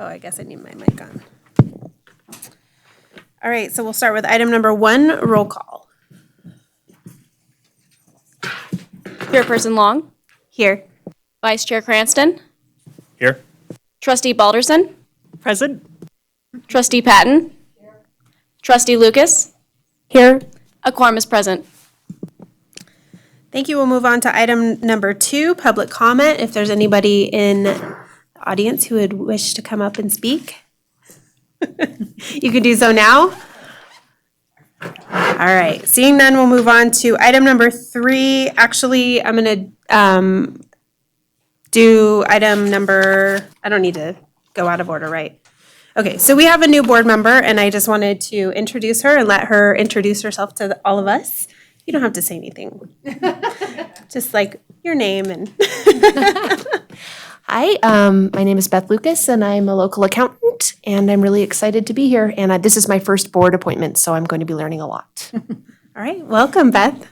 Oh, I guess I need my mic on. All right, so we'll start with item number 1, roll call. Chairperson Long, Here. Vice Chair Cranston, Here. Trustee Balderson, Present. Trustee Patton, Trustee Lucas. Here. A quorum is present. Thank you. We'll move on to item number 2, public comment. If there's anybody in the audience who would wish to come up and speak, you can do so now. All right, seeing none, we'll move on to item number 3. Actually, I'm going to do item number, I don't need to go out of order, right? Okay, so we have a new board member, and I just wanted to introduce her and let her introduce herself to all of us. You don't have to say anything. Just like your name and. Hi, my name is Beth Lucas, and I'm a local accountant, and I'm really excited to be here. And this is my first board appointment, so I'm going to be learning a lot. All right, welcome, Beth.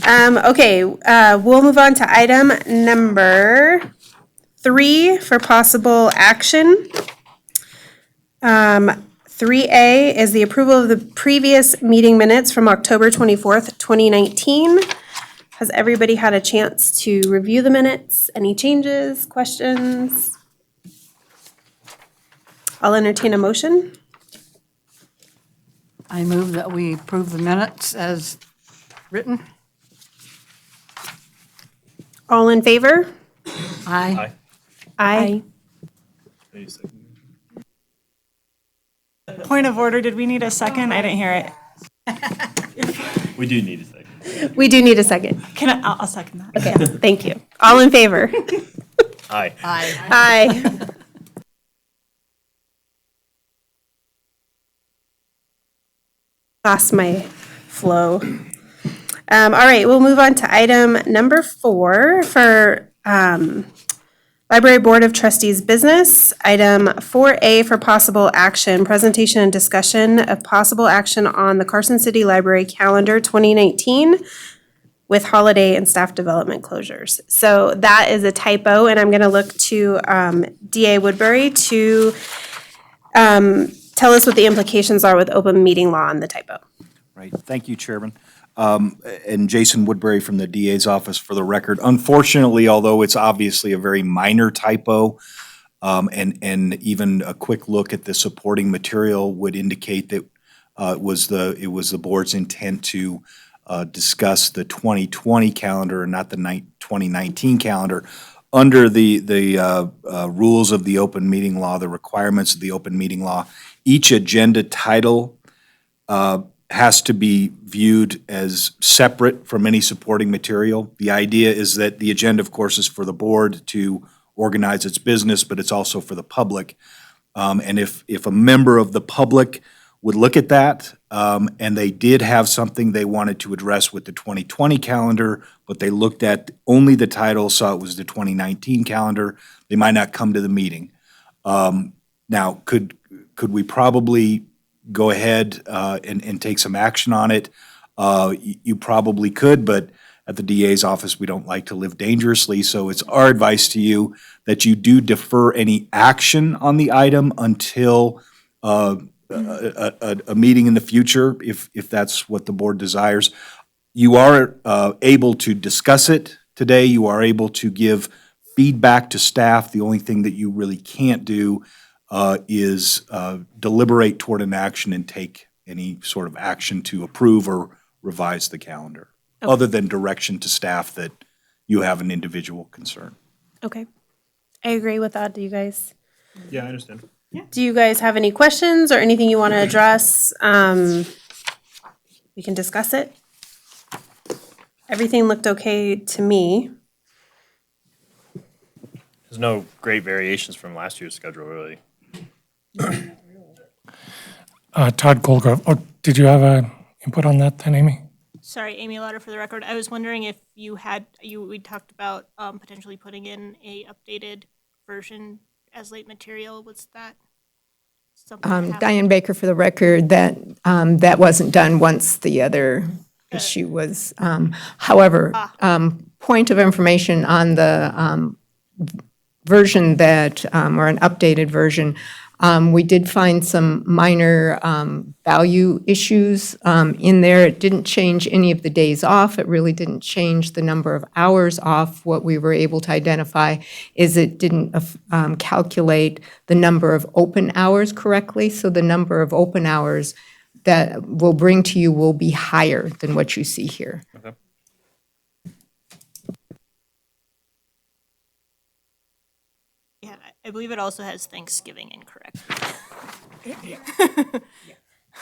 Okay, we'll move on to item number 3 for possible action. 3A is the approval of the previous meeting minutes from October 24th, 2019. Has everybody had a chance to review the minutes? Any changes, questions? I'll entertain a motion. I move that we approve the minutes as written. All in favor? Aye. Aye. Point of order, did we need a second? I didn't hear it. We do need a second. We do need a second. I'll second that. Okay, thank you. All in favor? Aye. Aye. Aye. Lost my flow. All right, we'll move on to item number 4 for Library Board of Trustees business. Item 4A for possible action, presentation and discussion of possible action on the Carson City Library Calendar 2019 with holiday and staff development closures. So that is a typo, and I'm going to look to DA Woodbury to tell us what the implications are with open meeting law on the typo. Right, thank you, Chairman. And Jason Woodbury from the DA's office for the record. Unfortunately, although it's obviously a very minor typo, and even a quick look at the supporting material would indicate that it was the board's intent to discuss the 2020 calendar and not the 2019 calendar. Under the rules of the open meeting law, the requirements of the open meeting law, each agenda title has to be viewed as separate from any supporting material. The idea is that the agenda, of course, is for the board to organize its business, but it's also for the public. And if a member of the public would look at that, and they did have something they wanted to address with the 2020 calendar, but they looked at only the title, saw it was the 2019 calendar, they might not come to the meeting. Now, could we probably go ahead and take some action on it? You probably could, but at the DA's office, we don't like to live dangerously, so it's our advice to you that you do defer any action on the item until a meeting in the future, if that's what the board desires. You are able to discuss it today. You are able to give feedback to staff. The only thing that you really can't do is deliberate toward an action and take any sort of action to approve or revise the calendar, other than direction to staff that you have an individual concern. Okay. I agree with that. Do you guys? Yeah, I understand. Do you guys have any questions or anything you want to address? We can discuss it. Everything looked okay to me. There's no great variations from last year's schedule, really. Todd Colgrove. Oh, did you have an input on that then, Amy? Sorry, Amy Lauder for the record. I was wondering if we talked about potentially putting in a updated version as late material. Was that something that happened? Diane Baker for the record, that wasn't done once the other issue was, however, point of information on the version that, or an updated version, we did find some minor value issues in there. It didn't change any of the days off. It really didn't change the number of hours off. What we were able to identify is it didn't calculate the number of open hours correctly. So the number of open hours that we'll bring to you will be higher than what you see here. Okay. Yeah, I believe it also has Thanksgiving incorrect.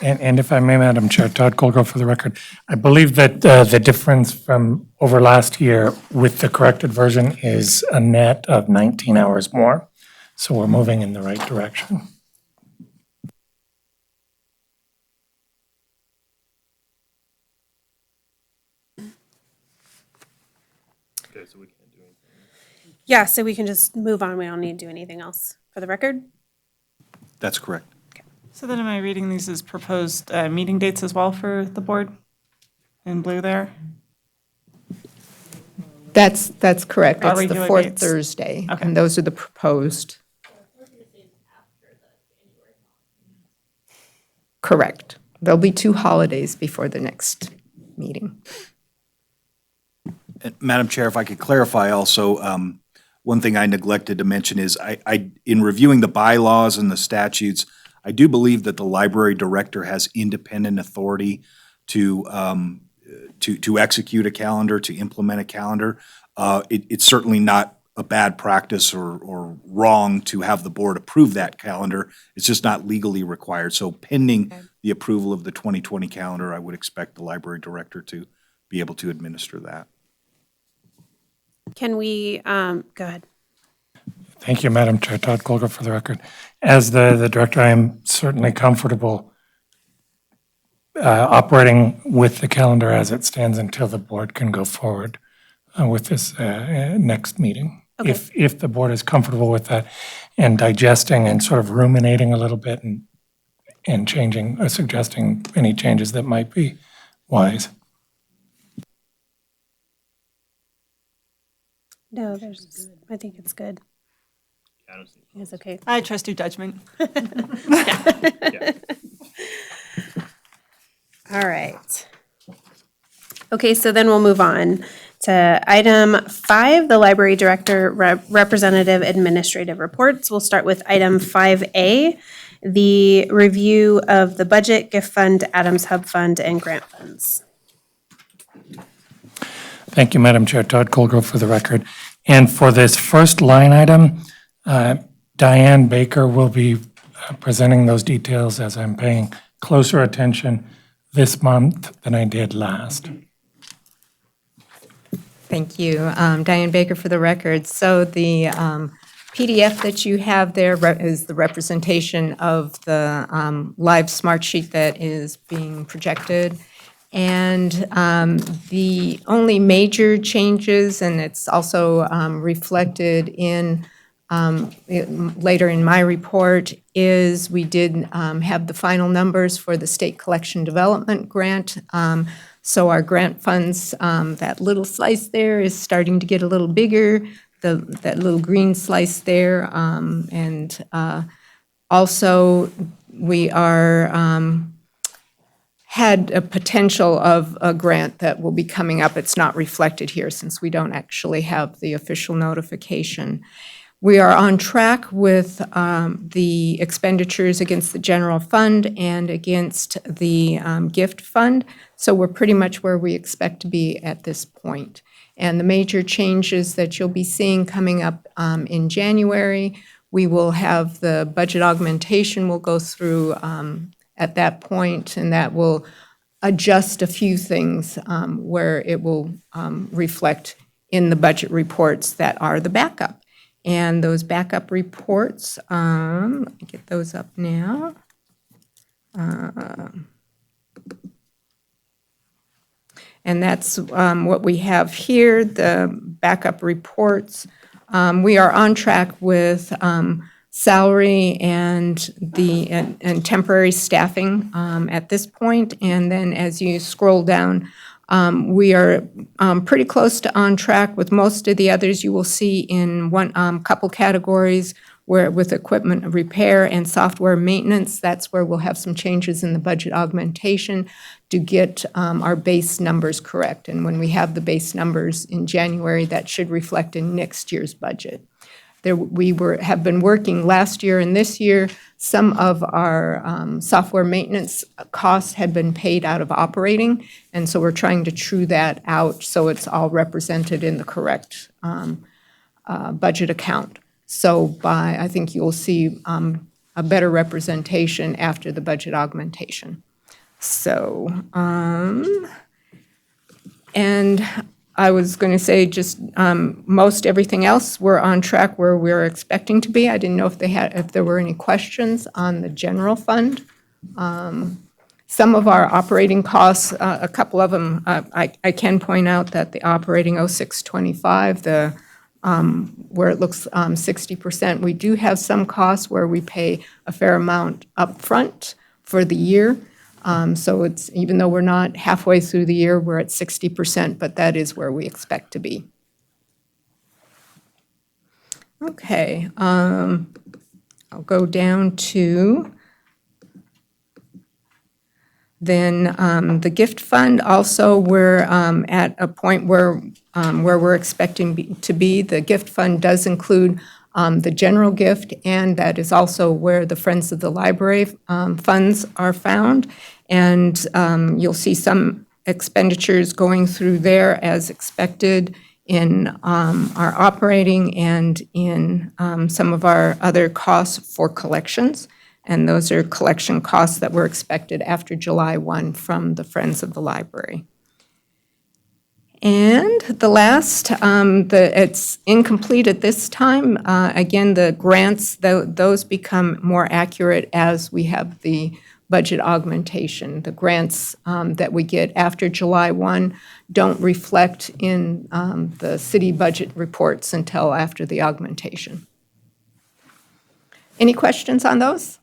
And if I may, Madam Chair, Todd Colgrove for the record, I believe that the difference from over last year with the corrected version is a net of 19 hours more. So we're moving in the right direction. Okay, so we can't do anything. Yeah, so we can just move on. We don't need to do anything else for the record. That's correct. So then am I reading these as proposed meeting dates as well for the board in blue there? That's correct. Our That's the regular fourth dates. Thursday. Okay. And those are the proposed. Correct. There'll be 2 holidays before the next meeting. And Madam Chair, if I could clarify also, one thing I neglected to mention is in reviewing the bylaws and the statutes, I do believe that the library director has independent authority to execute a calendar, to implement a calendar. It's certainly not a bad practice or wrong to have the board approve that calendar. It's just not legally required. So pending the approval of the 2020 calendar, I would expect the library director to be able to administer that. Can we, go ahead. Thank you, Madam Chair. Todd Colgrove for the record. As the director, I am certainly comfortable operating with the calendar as it stands until the board can go forward with this next meeting. Okay. If the board is comfortable with that and digesting and sort of ruminating a little bit and changing, suggesting any changes that might be wise. No, I think it's good. Yeah, I don't see. It's okay. I trust your judgment. Yeah. All right. Okay, so then we'll move on to item 5, the library director representative administrative reports. We'll start with item 5A, the review of the budget, gift fund, Adams Hub Fund, and grant funds. Thank you, Madam Chair. Todd Colgrove for the record. And for this first line item, Diane Baker will be presenting those details as I'm paying closer attention this month than I did last. Thank you. Diane Baker for the record. So the PDF that you have there is the representation of the live smart sheet that is being projected. And the only major changes, and it's also reflected in later in my report, is we did have the final numbers for the State Collection Development Grant. So our grant funds, that little slice there is starting to get a little bigger, that little green slice there. And also, we are had a potential of a grant that will be coming up. It's not reflected here since we don't actually have the official notification. We are on track with the expenditures against the general fund and against the gift fund. So we're pretty much where we expect to be at this point. And the major changes that you'll be seeing coming up in January, we will have the budget augmentation we'll go through at that point, and that will adjust a few things where it will reflect in the budget reports that are the backup. And those backup reports, let me get those up now. And that's what we have here, the backup reports. We are on track with salary and temporary staffing at this point. And then as you scroll down, We are pretty close to on track with most of the others. You will see in one couple categories where with equipment repair and software maintenance, that's where we'll have some changes in the budget augmentation to get our base numbers correct. And when we have the base numbers in January, that should reflect in next year's budget. We have been working last year and this year. Some of our software maintenance costs had been paid out of operating, and so we're trying to true that out so it's all represented in the correct budget account. So I think you'll see a better representation after the budget augmentation. So, and I was going to say just most everything else, we're on track where we're expecting to be. I didn't know if there were any questions on the general fund. Some of our operating costs, a couple of them, I can point out that the operating 0625, where it looks 60%, we do have some costs where we pay a fair amount upfront for the year. So it's, even though we're not halfway through the year, we're at 60%, but that is where we expect to be. Okay, I'll go down to then the gift fund. Also, we're at a point where we're expecting to be. The gift fund does include the general gift, and that is also where the Friends of the Library funds are found. And you'll see some expenditures going through there as expected in our operating and in some of our other costs for collections. And those are collection costs that were expected after July 1 from the Friends of the Library. And the last, it's incomplete at this time. Again, the grants, those become more accurate as we have the budget augmentation. The grants that we get after July 1 don't reflect in the city budget reports until after the augmentation. Any questions on those?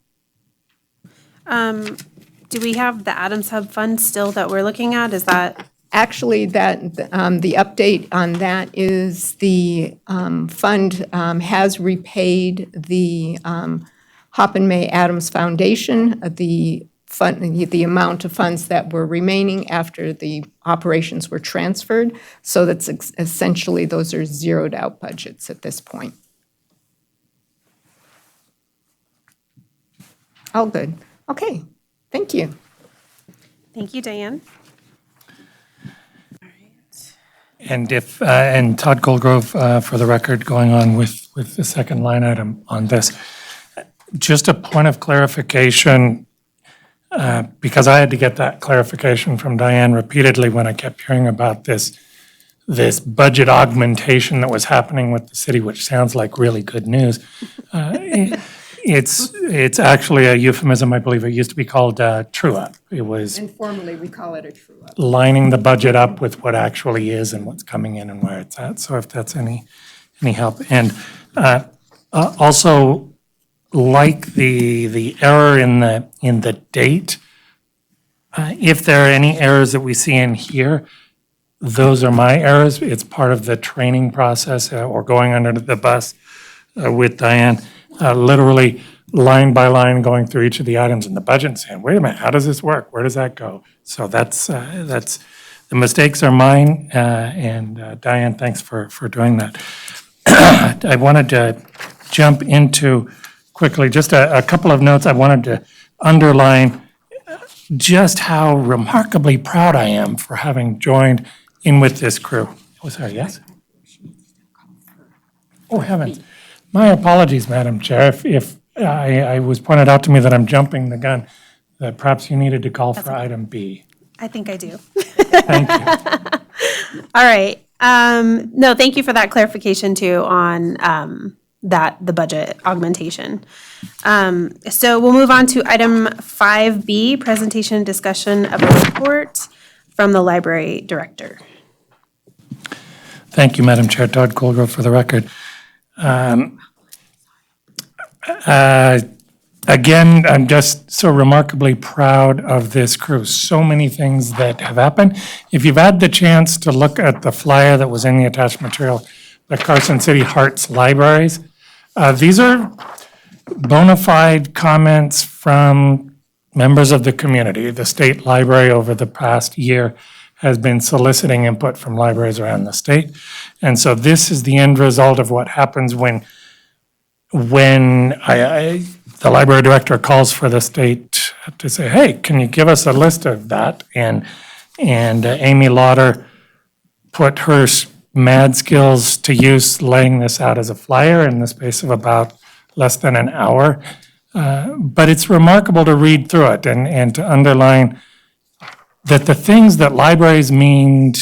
Do we have the Adams Hub Fund still that we're looking at? Is that? Actually, that the update on that is the fund has repaid the Hop and May Adams Foundation, the amount of funds that were remaining after the operations were transferred. So that's essentially, those are zeroed out budgets at this point. All good. Okay, thank you. Thank you, Diane. And and Todd Goldgrove, for the record, going on with the second line item on this. Just a point of clarification, because I had to get that clarification from Diane repeatedly when I kept hearing about this budget augmentation that was happening with the city, which sounds like really good news. It's actually a euphemism. I believe it used to be called true-up. It was Informally, we call it a true-up. lining the budget up with what actually is and what's coming in and where it's at. So if that's any help. And also, like the error in the date, if there are any errors that we see in here, those are my errors. It's part of the training process or going under the bus with Diane. Literally line by line going through each of the items in the budget and saying, wait a minute, how does this work? Where does that go? So that's the mistakes are mine. And Diane, thanks for doing that. I wanted to jump into quickly just a couple of notes. I wanted to underline just how remarkably proud I am for having joined in with this crew. Oh, sorry, yes? Oh, heavens. My apologies, Madam Chair, if I was pointed out to me that I'm jumping the gun, that perhaps you needed to call for item B. I think I do. Thank you. All right. No, thank you for that clarification too on the budget augmentation. So we'll move on to item 5B, presentation and discussion of a report from the library director. Thank you, Madam Chair. Todd Goldgrove for the record. again, I'm just so remarkably proud of this crew. So many things that have happened. If you've had the chance to look at the flyer that was in the attached material, the Carson City Hearts Libraries, these are bona fide comments from members of the community. The state library over the past year has been soliciting input from libraries around the state. And so this is the end result of what happens when the library director calls for the state to say, hey, can you give us a list of that? And Amy Lauder put her mad skills to use laying this out as a flyer in the space of about less than an hour. But it's remarkable to read through it and to underline that the things that libraries mean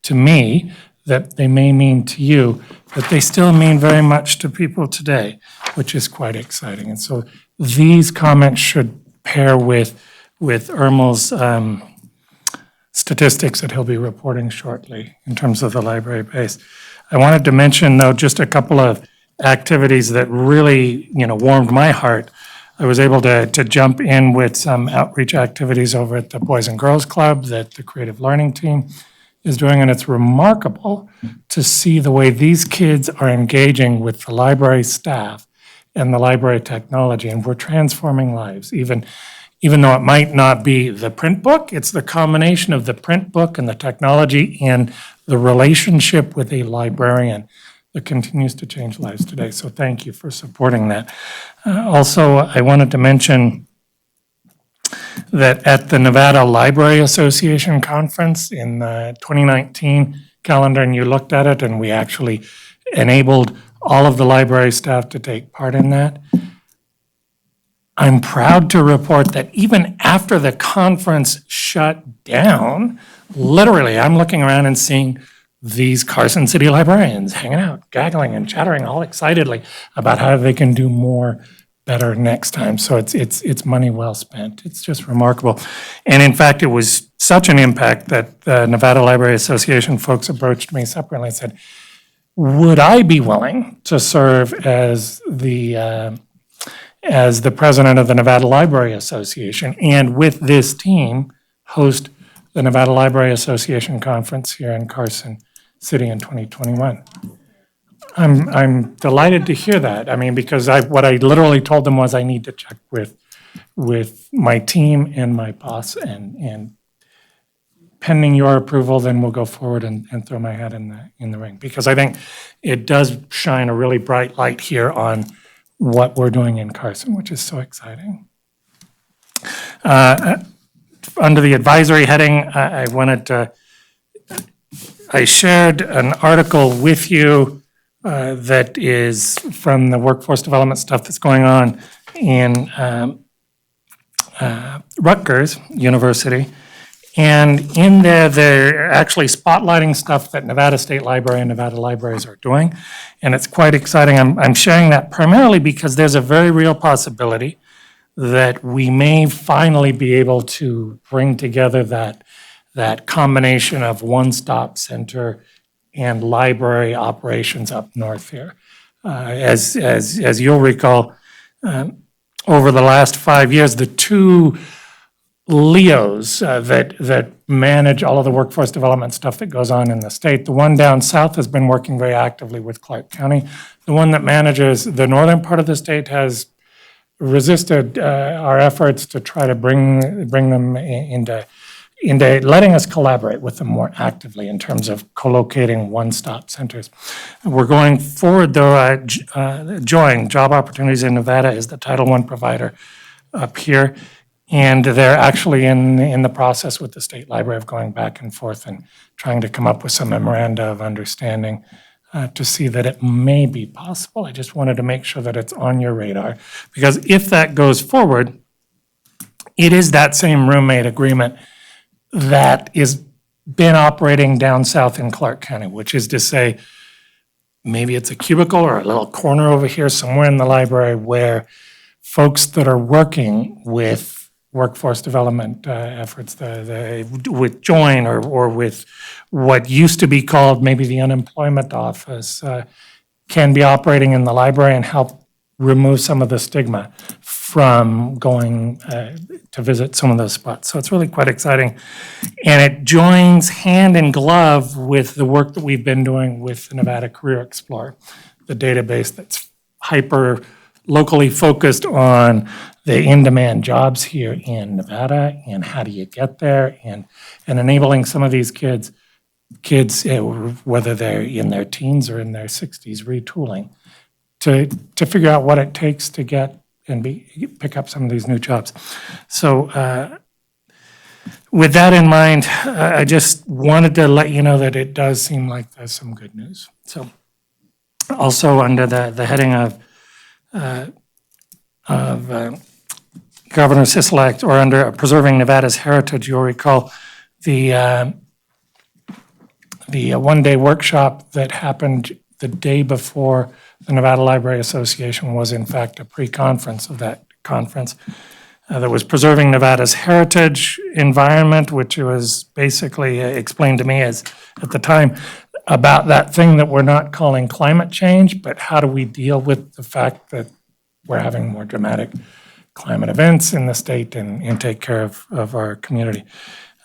to me, that they may mean to you, that they still mean very much to people today, which is quite exciting. And so these comments should pair with Irmel's statistics that he'll be reporting shortly in terms of the library base. I wanted to mention, though, just a couple of activities that really, warmed my heart. I was able to jump in with some outreach activities over at the Boys and Girls Club that the Creative Learning team is doing, and it's remarkable to see the way these kids are engaging with the library staff and the library technology, and we're transforming lives. Even though it might not be the print book, it's the combination of the print book and the technology and the relationship with a librarian that continues to change lives today. So thank you for supporting that. Also, I wanted to mention that at the Nevada Library Association Conference in the 2019 calendar, and you looked at it, and we actually enabled all of the library staff to take part in that. I'm proud to report that even after the conference shut down, literally, I'm looking around and seeing these Carson City librarians hanging out, gaggling and chattering all excitedly about how they can do more better next time. So it's money well spent. It's just remarkable. And in fact, it was such an impact that the Nevada Library Association folks approached me separately and said, would I be willing to serve as the president of the Nevada Library Association, and with this team, host the Nevada Library Association Conference here in Carson City in 2021. I'm delighted to hear that. I mean, because what I literally told them was I need to check with my team and my boss, and pending your approval, then we'll go forward and throw my hat in the ring. Because I think it does shine a really bright light here on what we're doing in Carson, which is so exciting. Under the advisory heading, I shared an article with you that is from the workforce development stuff that's going on in Rutgers University. And in there, they're actually spotlighting stuff that Nevada State Library and Nevada libraries are doing. And it's quite exciting. I'm sharing that primarily because there's a very real possibility that we may finally be able to bring together that combination of one-stop center and library operations up north here. As you'll recall, over the last 5 years, the two LEOs that manage all of the workforce development stuff that goes on in the state. The one down south has been working very actively with Clark County. The one that manages the northern part of the state has resisted our efforts to try to bring them into letting us collaborate with them more actively in terms of co-locating one-stop centers. We're going forward, though. Join Job Opportunities in Nevada is the Title I provider up here. And they're actually in the process with the State Library of going back and forth and trying to come up with some memoranda of understanding to see that it may be possible. I just wanted to make sure that it's on your radar, because if that goes forward, it is that same roommate agreement that is been operating down south in Clark County, which is to say, maybe it's a cubicle or a little corner over here somewhere in the library where folks that are working with workforce development efforts, with Join or with what used to be called maybe the unemployment office, can be operating in the library and help remove some of the stigma from going to visit some of those spots. So it's really quite exciting. And it joins hand in glove with the work that we've been doing with the Nevada Career Explorer, the database that's hyper locally focused on the in-demand jobs here in Nevada and how do you get there, and enabling some of these kids, whether they're in their teens or in their 60s, retooling to figure out what it takes to get and pick up some of these new jobs. So with that in mind, I just wanted to let you know that it does seem like there's some good news. So also under the heading of Governor Sisolak, or under Preserving Nevada's Heritage, you'll recall the one-day workshop that happened the day before the Nevada Library Association was in fact a pre-conference of that conference. That was Preserving Nevada's Heritage environment, which was basically explained to me as, at the time, about that thing that we're not calling climate change, but how do we deal with the fact that we're having more dramatic climate events in the state and take care of our community.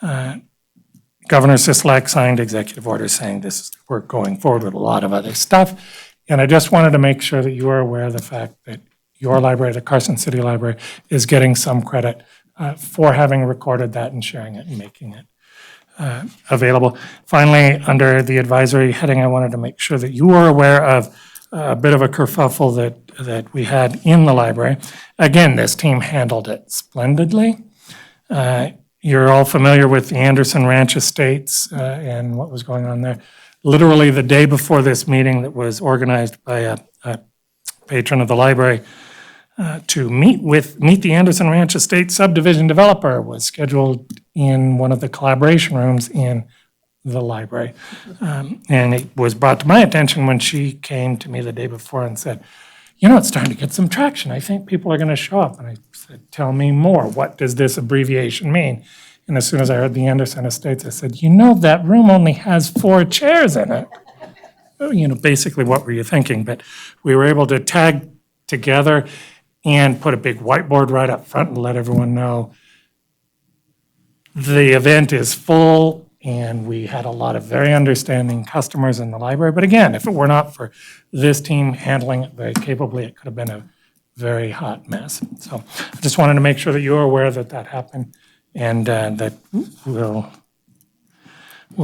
Governor Sisolak signed executive orders saying we're going forward with a lot of other stuff. And I just wanted to make sure that you are aware of the fact that your library, the Carson City Library, is getting some credit for having recorded that and sharing it and making it available. Finally, under the advisory heading, I wanted to make sure that you are aware of a bit of a kerfuffle that we had in the library. Again, this team handled it splendidly. You're all familiar with the Anderson Ranch Estates and what was going on there. Literally the day before this meeting that was organized by a patron of the library to meet the Anderson Ranch Estate subdivision developer was scheduled in one of the collaboration rooms in the library. And it was brought to my attention when she came to me the day before and said, it's starting to get some traction. I think people are going to show up. And I said, tell me more. What does this abbreviation mean? And as soon as I heard the Anderson Estates, I said, that room only has 4 chairs in it. Basically what were you thinking? But we were able to tag together and put a big whiteboard right up front and let everyone know the event is full, and we had a lot of very understanding customers in the library. But again, if it were not for this team handling it very capably, it could have been a very hot mess. So I just wanted to make sure that you're aware that happened, and that we'll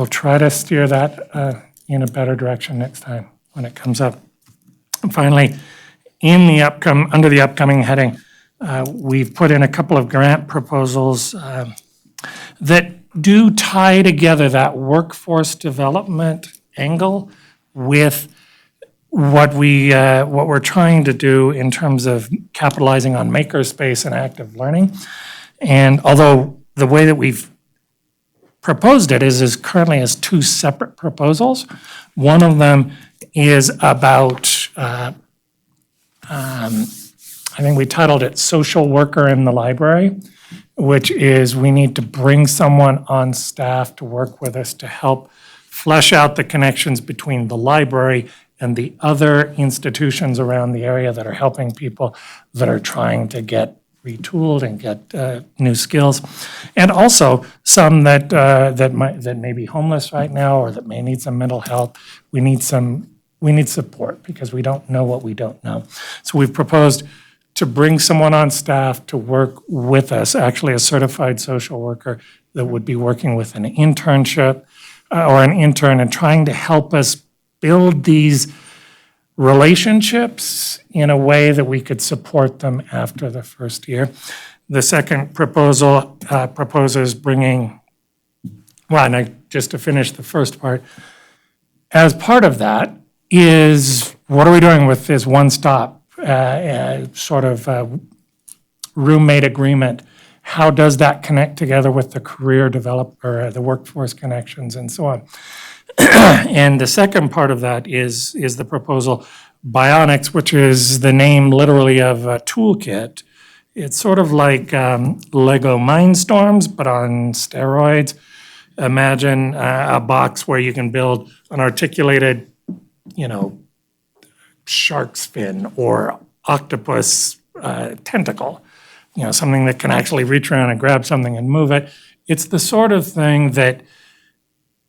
try to steer that in a better direction next time when it comes up. And finally, under the upcoming heading, we've put in a couple of grant proposals that do tie together that workforce development angle with what we're trying to do in terms of capitalizing on makerspace and active learning. And although the way that we've proposed it is currently as 2 separate proposals, one of them is about I think we titled it Social Worker in the Library, which is we need to bring someone on staff to work with us to help flesh out the connections between the library and the other institutions around the area that are helping people that are trying to get retooled and get new skills. And also some that may be homeless right now or that may need some mental health. We need support because we don't know what we don't know. So we've proposed to bring someone on staff to work with us, actually a certified social worker that would be working with an internship or an intern and trying to help us build these relationships in a way that we could support them after the first year. The second proposal proposes bringing, just to finish the first part, as part of that is what are we doing with this one-stop roommate agreement? How does that connect together with the career developer, the workforce connections, and so on? And the second part of that is the proposal Bionics, which is the name literally of a toolkit. It's sort of like Lego Mindstorms, but on steroids. Imagine a box where you can build an articulated, shark's fin or octopus tentacle, something that can actually reach around and grab something and move it. It's the sort of thing that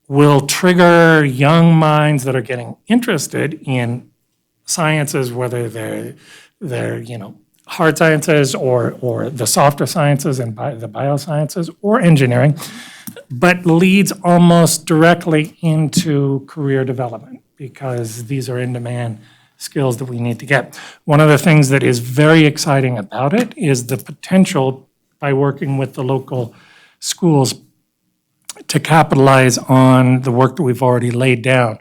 will trigger young minds that are getting interested in sciences, whether they're hard sciences or the softer sciences and the biosciences or engineering, but leads almost directly into career development because these are in-demand skills that we need to get. One of the things that is very exciting about it is the potential, by working with the local schools, to capitalize on the work that we've already laid down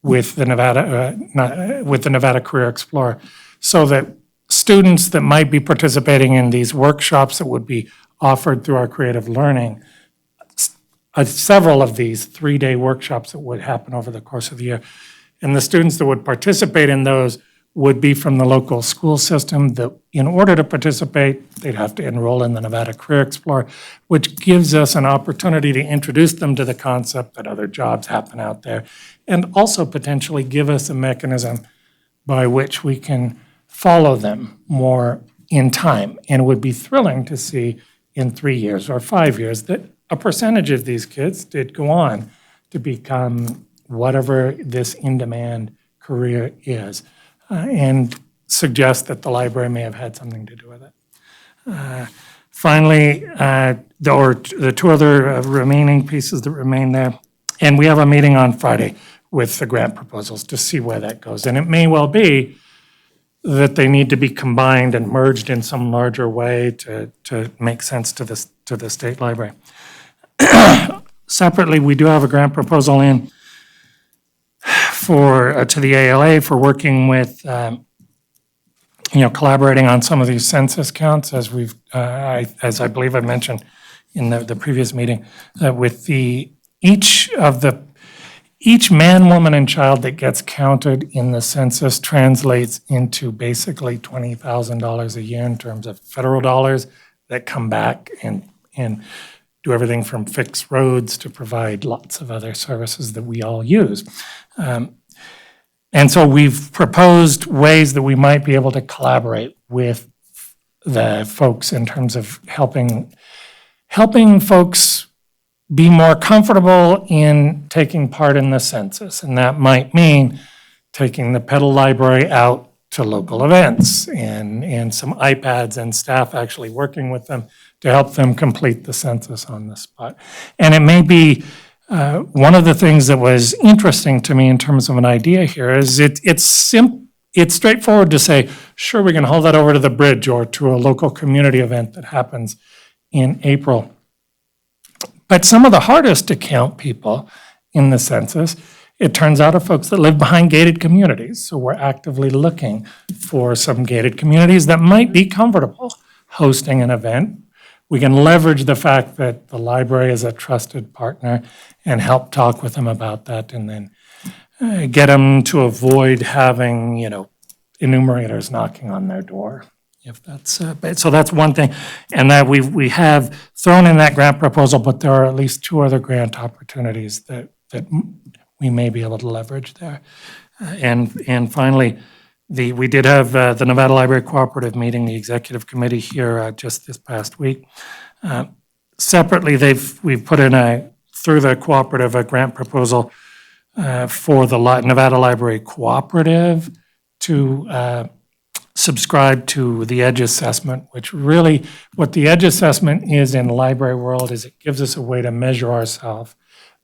with the Nevada Career Explorer, so that students that might be participating in these workshops that would be offered through our creative learning, several of these 3-day workshops that would happen over the course of the year, and the students that would participate in those would be from the local school system. That in order to participate, they'd have to enroll in the Nevada Career Explorer, which gives us an opportunity to introduce them to the concept that other jobs happen out there, and also potentially give us a mechanism by which we can follow them more in time. And it would be thrilling to see in 3 years or 5 years that a percentage of these kids did go on to become whatever this in-demand career is, and suggest that the library may have had something to do with it. Finally, the two other remaining pieces that remain there, and we have a meeting on Friday with the grant proposals to see where that goes. And it may well be that they need to be combined and merged in some larger way to make sense to the state library. Separately, we do have a grant proposal in to the ALA for working with, collaborating on some of these census counts, as as I believe I mentioned in the previous meeting, with each man, woman, and child that gets counted in the census translates into basically $20,000 a year in terms of federal dollars that come back and do everything from fix roads to provide lots of other services that we all use. And so we've proposed ways that we might be able to collaborate with the folks in terms of helping folks be more comfortable in taking part in the census. And that might mean taking the pedal library out to local events and some iPads and staff actually working with them to help them complete the census on the spot. And it may be one of the things that was interesting to me in terms of an idea here is it's straightforward to say, sure, we can haul that over to the bridge or to a local community event that happens in April. But some of the hardest to count people in the census, it turns out, are folks that live behind gated communities. So we're actively looking for some gated communities that might be comfortable hosting an event. We can leverage the fact that the library is a trusted partner and help talk with them about that, and then get them to avoid having, enumerators knocking on their door. If that's so, that's one thing, and that we have thrown in that grant proposal, but there are at least 2 other grant opportunities that we may be able to leverage there. And finally, we did have the Nevada Library Cooperative meeting, the executive committee here just this past week. Separately, we've put in through the cooperative a grant proposal for the Nevada Library Cooperative to subscribe to the EDGE assessment, which really, what the EDGE assessment is in the library world is it gives us a way to measure ourselves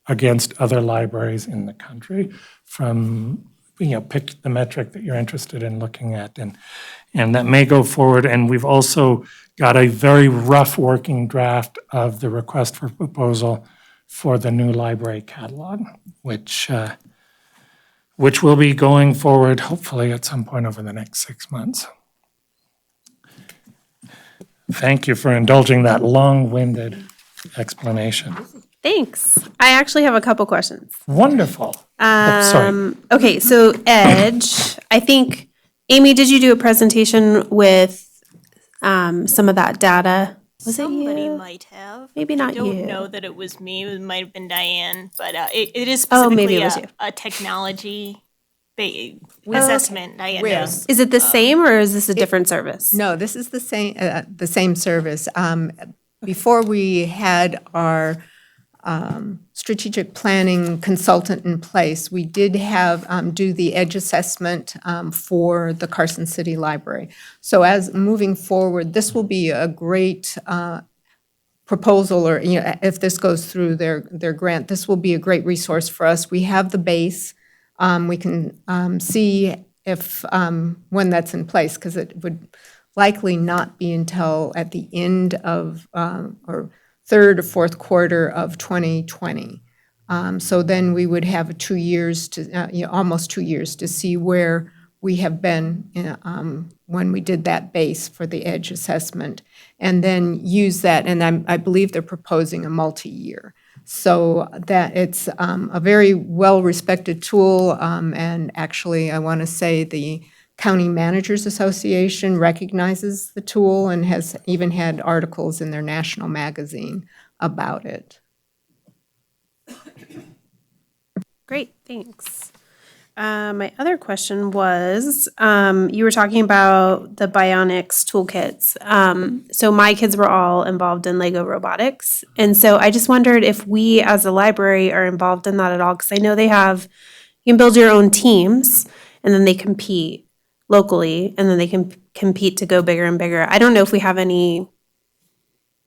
against other libraries in the country from, pick the metric that you're interested in looking at, and that may go forward. And we've also got a very rough working draft of the request for proposal for the new library catalog, which will be going forward hopefully at some point over the next 6 months. Thank you for indulging that long-winded explanation. Thanks. I actually have a couple questions. Wonderful. Sorry. Okay, so EDGE, I think, Amy, did you do a presentation with some of that data? Was Somebody it you? might have. Maybe not I don't you. know that it was me. It might have been Diane, but it is Oh, maybe specifically it was you. a technology assessment, Diane Where? knows. Is it the same or is this a different service? No, this is the same service. Before we had our strategic planning consultant in place, we did have, do the edge assessment for the Carson City Library. So as moving forward, this will be a great proposal, or, you know, if this goes through their grant, this will be a great resource for us. We have the base. We can see if, when that's in place, because it would likely not be until at the end of, or third or fourth quarter of 2020. So then we would have 2 years to, almost 2 years to see where we have been when we did that base for the edge assessment, and then use that, and I believe they're proposing a multi-year. So that it's a very well-respected tool, and actually, I want to say the County Managers Association recognizes the tool and has even had articles in their national magazine about it. Great, thanks. My other question was, you were talking about the bionics toolkits. So my kids were all involved in Lego robotics. And so I just wondered if we as a library are involved in that at all, because I know they have, you can build your own teams and then they compete locally and then they can compete to go bigger and bigger. I don't know if we have any,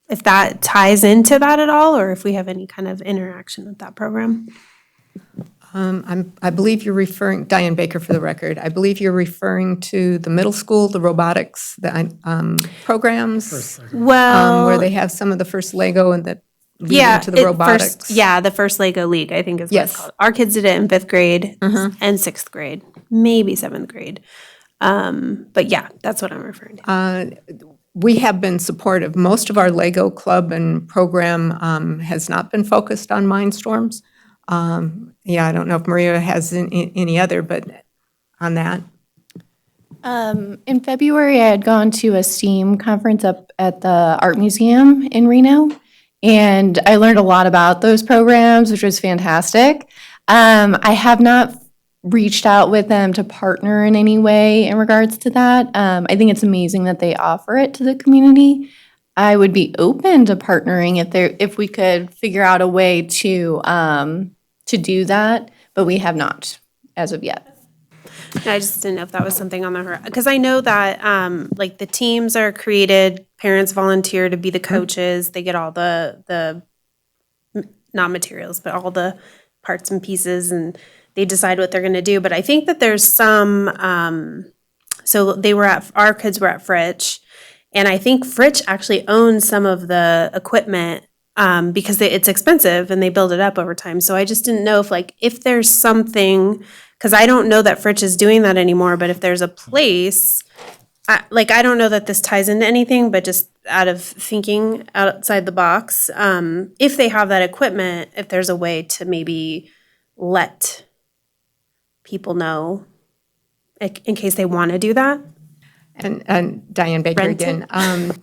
if that ties into that at all, or if we have any kind of interaction with that program. I believe you're referring, Diane Baker for the record, I believe you're referring to the middle school, the robotics, the programs, Well, where they have some of the first Lego and that lead yeah, into the robotics. the first Lego League, I think is what Yes. it's called. Our kids did it in 5th grade and 6th grade, maybe 7th grade. But yeah, that's what I'm referring to. We have been supportive. Most of our Lego club and program has not been focused on Mindstorms. I don't know if Maria has any other, but on that. In February, I had gone to a STEAM conference up at the Art Museum in Reno, and I learned a lot about those programs, which was fantastic. I have not reached out with them to partner in any way in regards to that. I think it's amazing that they offer it to the community. I would be open to partnering if we could figure out a way to do that, but we have not as of yet. I just didn't know if that was something on the horizon, because I know that like the teams are created, parents volunteer to be the coaches, they get all the not materials, but all the parts and pieces, and they decide what they're going to do. But I think that there's some, so our kids were at Fritch, and I think Fritch actually owns some of the equipment because it's expensive and they build it up over time. So I just didn't know if there's something, because I don't know that Fritch is doing that anymore, but if there's a place, I don't know that this ties into anything, but just out of thinking outside the box, if they have that equipment, if there's a way to maybe let people know in case they want to do that. And Diane Baker Rent it. again.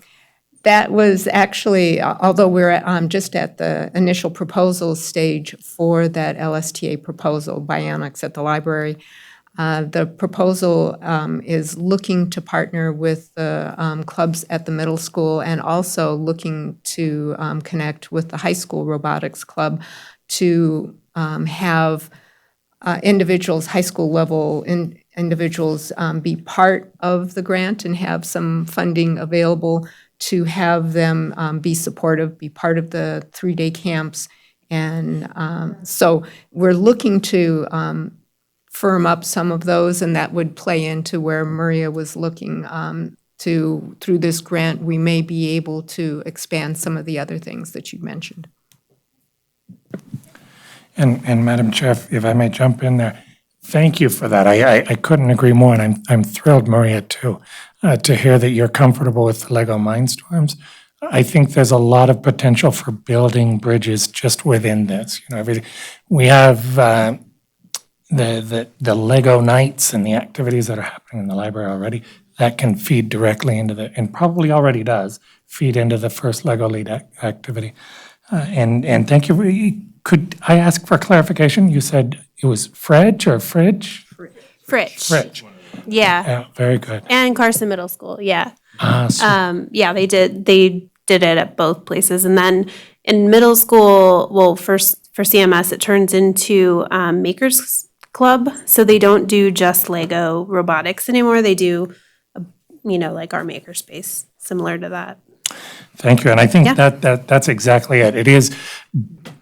That was actually, although we're just at the initial proposal stage for that LSTA proposal, Bionics at the library, the proposal is looking to partner with the clubs at the middle school and also looking to connect with the high school robotics club to have individuals, high school level individuals be part of the grant and have some funding available to have them be supportive, be part of the 3-day camps. And so we're looking to firm up some of those, and that would play into where Maria was looking to, through this grant, we may be able to expand some of the other things that you mentioned. And Madam Chair, if I may jump in there, thank you for that. I couldn't agree more, and I'm thrilled, Maria, too, to hear that you're comfortable with the Lego Mindstorms. I think there's a lot of potential for building bridges just within this. We have the Lego nights and the activities that are happening in the library already that can feed directly into and probably already does feed into the first Lego Lead activity. And thank you. Could I ask for clarification? You said it was Fridge or Fridge? Fritch. Yeah, Yeah. very good. And Carson Middle School, yeah. So Yeah, they did it at both places. And then in middle school, well, for CMS, it turns into Makers Club. So they don't do just Lego robotics anymore. They do, like our makerspace, similar to that. thank you. And I think Yeah. that's exactly it. It is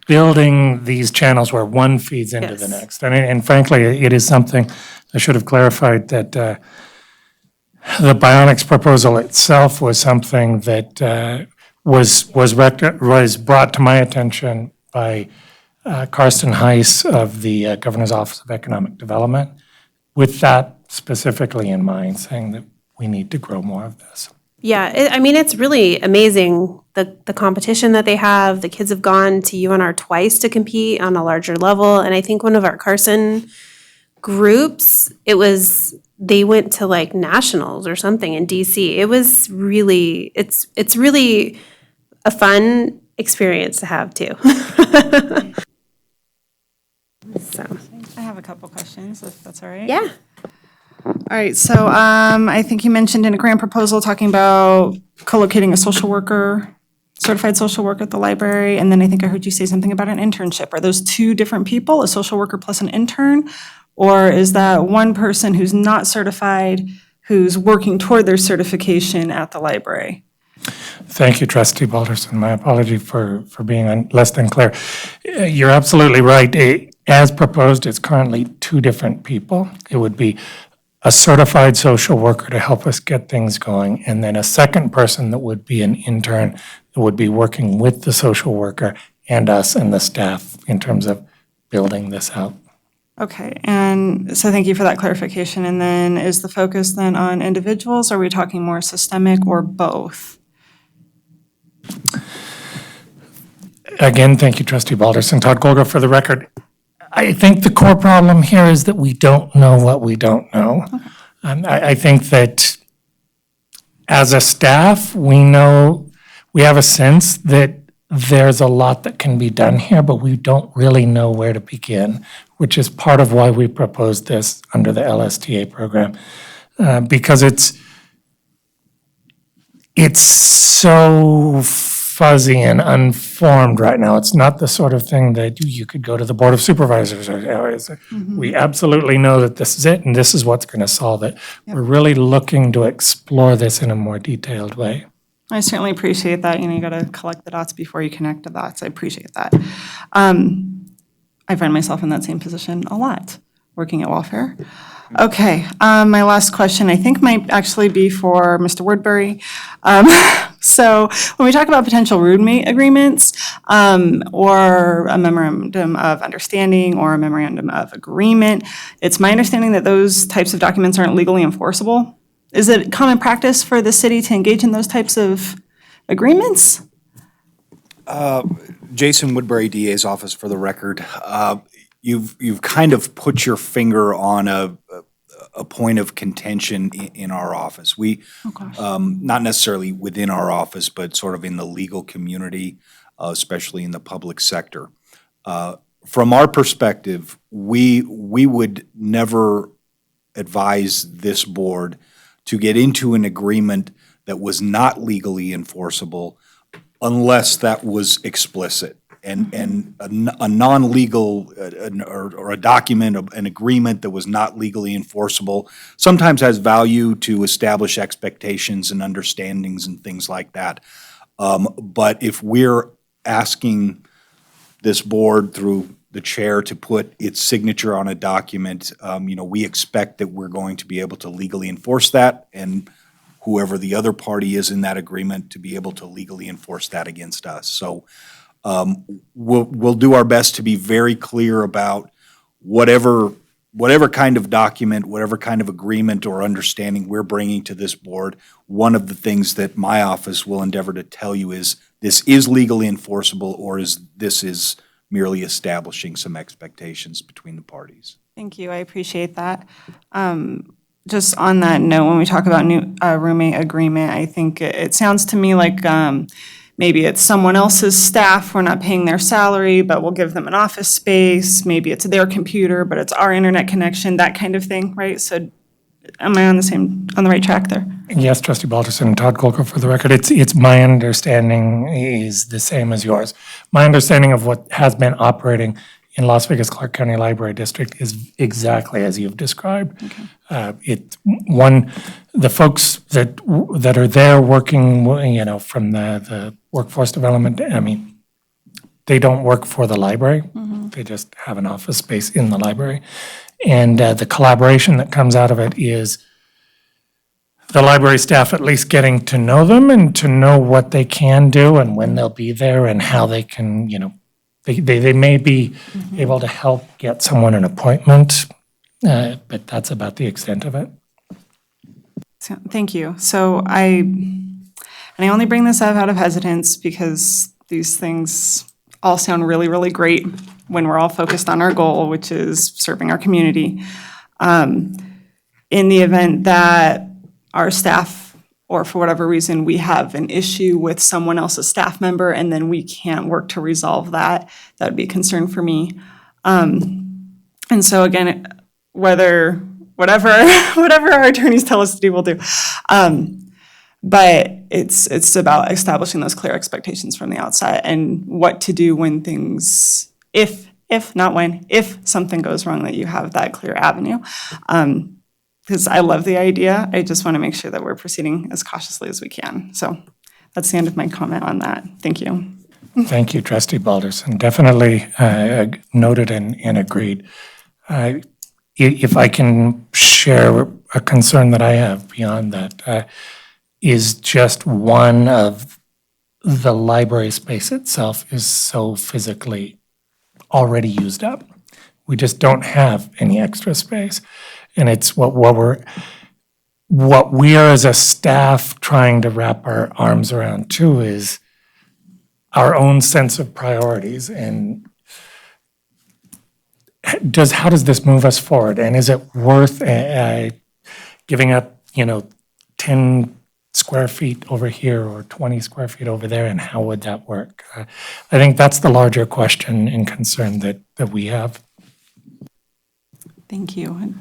building these channels where one feeds into the Yes. next. And frankly, it is something, I should have clarified that the Bionics proposal itself was something that was brought to my attention by Carsten Heiss of the Governor's Office of Economic Development, with that specifically in mind, saying that we need to grow more of this. Yeah, it's really amazing, the competition that they have. The kids have gone to UNR twice to compete on a larger level. And I think one of our Carson groups, they went to like nationals or something in DC. It was really, it's really a fun experience to have too. So, I have a couple questions, if that's all right. yeah. All right, so I think you mentioned in a grant proposal talking about co-locating a social worker, certified social worker at the library, and then I think I heard you say something about an internship. Are those two different people, a social worker plus an intern? Or is that one person who's not certified, who's working toward their certification at the library? Thank you, Trustee Balderson. My apology for being less than clear. You're absolutely right. As proposed, it's currently two different people. It would be a certified social worker to help us get things going, and then a second person that would be an intern that would be working with the social worker and us and the staff in terms of building this out. Okay, and so thank you for that clarification. And then is the focus then on individuals? Or are we talking more systemic or both? Again, thank you, Trustee Balderson. Todd Golga for the record. I think the core problem here is that we don't know what we don't know. I think that as a staff, we have a sense that there's a lot that can be done here, but we don't really know where to begin, which is part of why we proposed this under the LSTA program, because it's so fuzzy and unformed right now. It's not the sort of thing that you could go to the Board of Supervisors or we absolutely know that this is it and this is what's going to solve it. We're really looking to explore this in a more detailed way. I certainly appreciate that. You got to collect the dots before you connect the dots. I appreciate that. I find myself in that same position a lot, working at welfare. Okay, my last question I think might actually be for Mr. Woodbury. So when we talk about potential roommate agreements or a memorandum of understanding or a memorandum of agreement, it's my understanding that those types of documents aren't legally enforceable. Is it common practice for the city to engage in those types of agreements? Jason Woodbury, DA's office, for the record. You've kind of put your finger on a point of contention in our office. We, not necessarily within our office, but sort of in the legal community, especially in the public sector. From our perspective, we would never advise this board to get into an agreement that was not legally enforceable unless that was explicit. And a non-legal or a document, an agreement that was not legally enforceable sometimes has value to establish expectations and understandings and things like that. But if we're asking this board through the chair to put its signature on a document, we expect that we're going to be able to legally enforce that, and whoever the other party is in that agreement to be able to legally enforce that against us. So we'll do our best to be very clear about whatever kind of document, whatever kind of agreement or understanding we're bringing to this board. One of the things that my office will endeavor to tell you is this is legally enforceable, or this is merely establishing some expectations between the parties. Thank you. I appreciate that. Just on that note, when we talk about new roommate agreement, I think it sounds to me like maybe it's someone else's staff, we're not paying their salary, but we'll give them an office space. Maybe it's their computer, but it's our internet connection, that kind of thing, right? So am I on the right track there? Yes, Trustee Balderson and Todd Colco for the record. It's my understanding is the same as yours. My understanding of what has been operating in Las Vegas Clark County Library District is exactly as you've described. The folks that are there working, from the workforce development, I mean, they don't work for the library. They just have an office space in the library. And the collaboration that comes out of it is the library staff at least getting to know them and to know what they can do and when they'll be there and how they can, they may be able to help get someone an appointment, but that's about the extent of it. So, thank you. So I only bring this up out of hesitance because these things all sound really, really great when we're all focused on our goal, which is serving our community. In the event that our staff, or for whatever reason, we have an issue with someone else's staff member and then we can't work to resolve that, that would be a concern for me. And so again, whatever our attorneys tell us to do, we'll do. But it's about establishing those clear expectations from the outset and what to do when things, if not when, if something goes wrong, that you have that clear avenue. Because I love the idea. I just want to make sure that we're proceeding as cautiously as we can. So that's the end of my comment on that. Thank you. Thank you, Trustee Balderson. Definitely noted and agreed. If I can share a concern that I have beyond that, is just one of the library space itself is so physically already used up. We just don't have any extra space. And it's what we are as a staff trying to wrap our arms around too is our own sense of priorities and how does this move us forward? And is it worth giving up, 10 square feet over here or 20 square feet over there, and how would that work? I think that's the larger question and concern that we have. Thank you.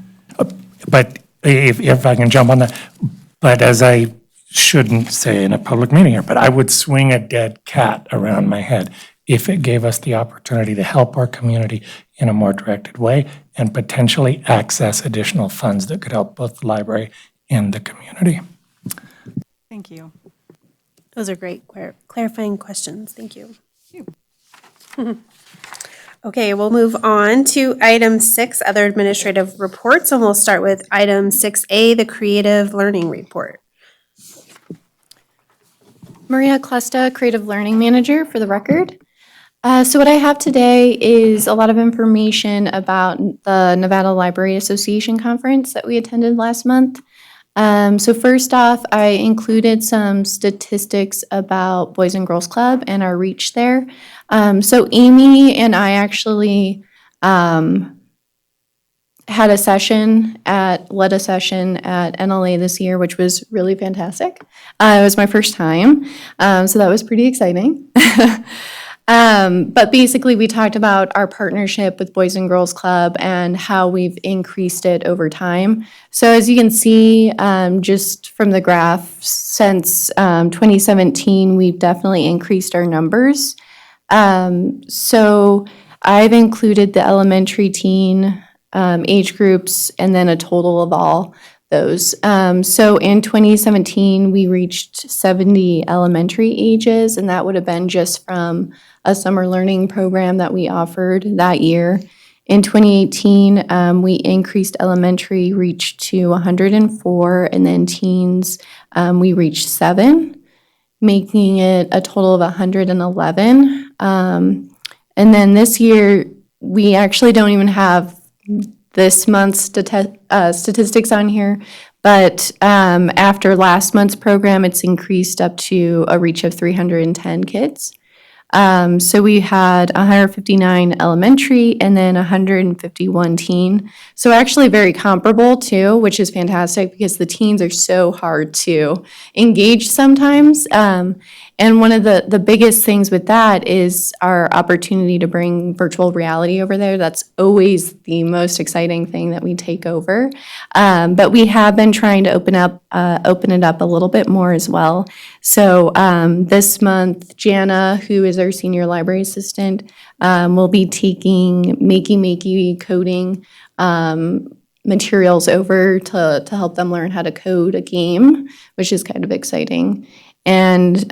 But if I can jump on that, but as I shouldn't say in a public meeting here, but I would swing a dead cat around my head if it gave us the opportunity to help our community in a more directed way and potentially access additional funds that could help both the library and the community. Thank you. Those are great clarifying questions. Thank you. Okay, we'll move on to item 6, other administrative reports, and we'll start with item 6A, the creative learning report. Maria Clusta, Creative Learning Manager for the record. So what I have today is a lot of information about the Nevada Library Association conference that we attended last month. So first off, I included some statistics about Boys and Girls Club and our reach there. So Amy and I actually led a session at NLA this year, which was really fantastic. It was my first time, so that was pretty exciting. But basically, we talked about our partnership with Boys and Girls Club and how we've increased it over time. So as you can see, just from the graph, since 2017, we've definitely increased our numbers. So I've included the elementary teen age groups and then a total of all those. So in 2017, we reached 70 elementary ages, and that would have been just from a summer learning program that we offered that year. In 2018, we increased elementary reach to 104, and then teens, we reached 7, making it a total of 111. And then this year, we actually don't even have this month's statistics on here, but after last month's program, it's increased up to a reach of 310 kids. So we had 159 elementary and then 151 teen. So actually very comparable too, which is fantastic because the teens are so hard to engage sometimes. And one of the biggest things with that is our opportunity to bring virtual reality over there. That's always the most exciting thing that we take over. But we have been trying to open it up a little bit more as well. So this month, Jana, who is our senior library assistant, will be taking Makey coding materials over to help them learn how to code a game, which is kind of exciting. And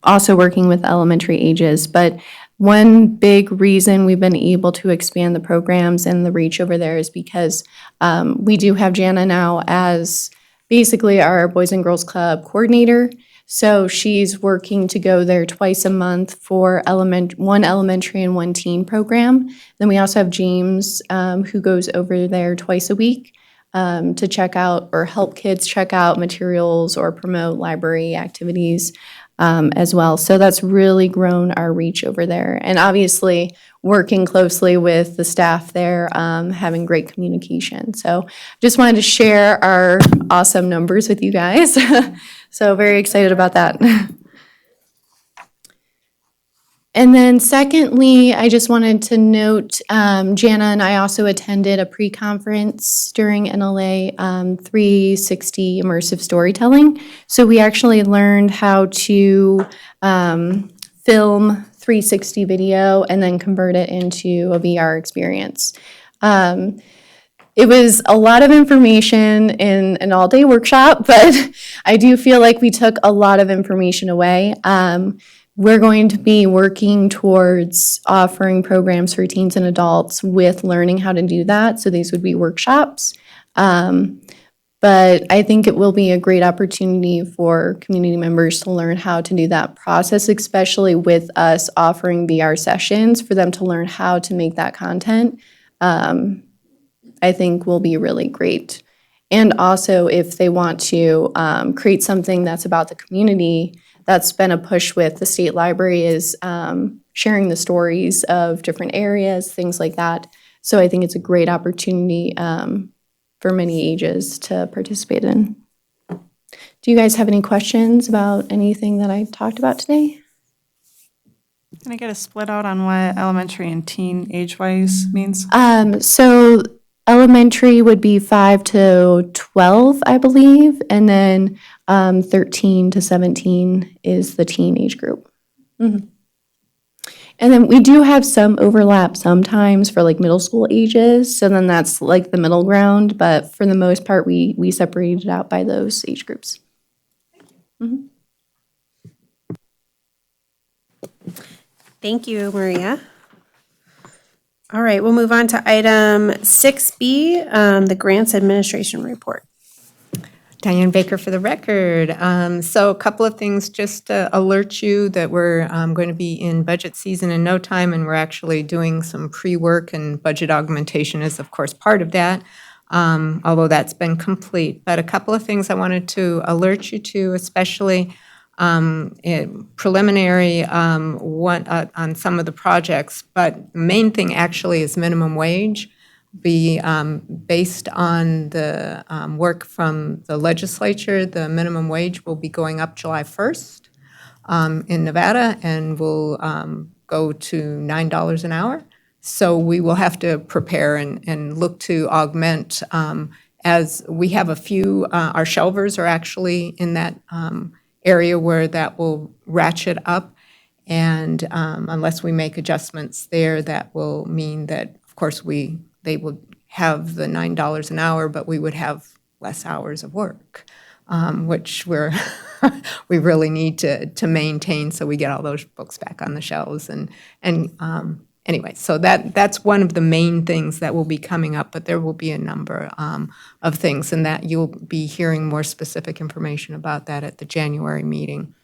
also working with elementary ages. But one big reason we've been able to expand the programs and the reach over there is because we do have Jana now as basically our Boys and Girls Club coordinator. So she's working to go there twice a month for one elementary and one teen program. Then we also have James, who goes over there twice a week to check out or help kids check out materials or promote library activities as well. So that's really grown our reach over there. And obviously, working closely with the staff there, having great communication. So just wanted to share our awesome numbers with you guys. So very excited about that. And then secondly, I just wanted to note, Jana and I also attended a pre-conference during NLA 360 immersive storytelling. So we actually learned how to film 360 video and then convert it into a VR experience. It was a lot of information in an all-day workshop, but I do feel like we took a lot of information away. We're going to be working towards offering programs for teens and adults with learning how to do that. So these would be workshops. But I think it will be a great opportunity for community members to learn how to do that process, especially with us offering VR sessions for them to learn how to make that content. I think will be really great. And also if they want to create something that's about the community, that's been a push with the state library is sharing the stories of different areas, things like that. So I think it's a great opportunity for many ages to participate in. Do you guys have any questions about anything that I talked about today? Can I get a split out on what elementary and teen age-wise means? So elementary would be 5 to 12, I believe, and then 13 to 17 is the teen age group. Mm-hmm. And then we do have some overlap sometimes for like middle school ages, so then that's like the middle ground, but for the most part, we separated out by those age groups. Mm-hmm. Thank you, Maria. All right, we'll move on to item 6B, the grants administration report. Diane Baker for the record. So a couple of things just to alert you that we're going to be in budget season in no time, and we're actually doing some pre-work, and budget augmentation is, of course, part of that, although that's been complete. But a couple of things I wanted to alert you to, especially preliminary on some of the projects, but the main thing actually is minimum wage. Be based on the work from the legislature, the minimum wage will be going up July 1st in Nevada and will go to $9 an hour. So we will have to prepare and look to augment as we have a few, our shelvers are actually in that area where that will ratchet up. And unless we make adjustments there, that will mean that, of course, they will have the $9 an hour, but we would have less hours of work, which we really need to maintain so we get all those books back on the shelves. And anyway, so that's one of the main things that will be coming up, but there will be a number of things, and that you'll be hearing more specific information about that at the January meeting.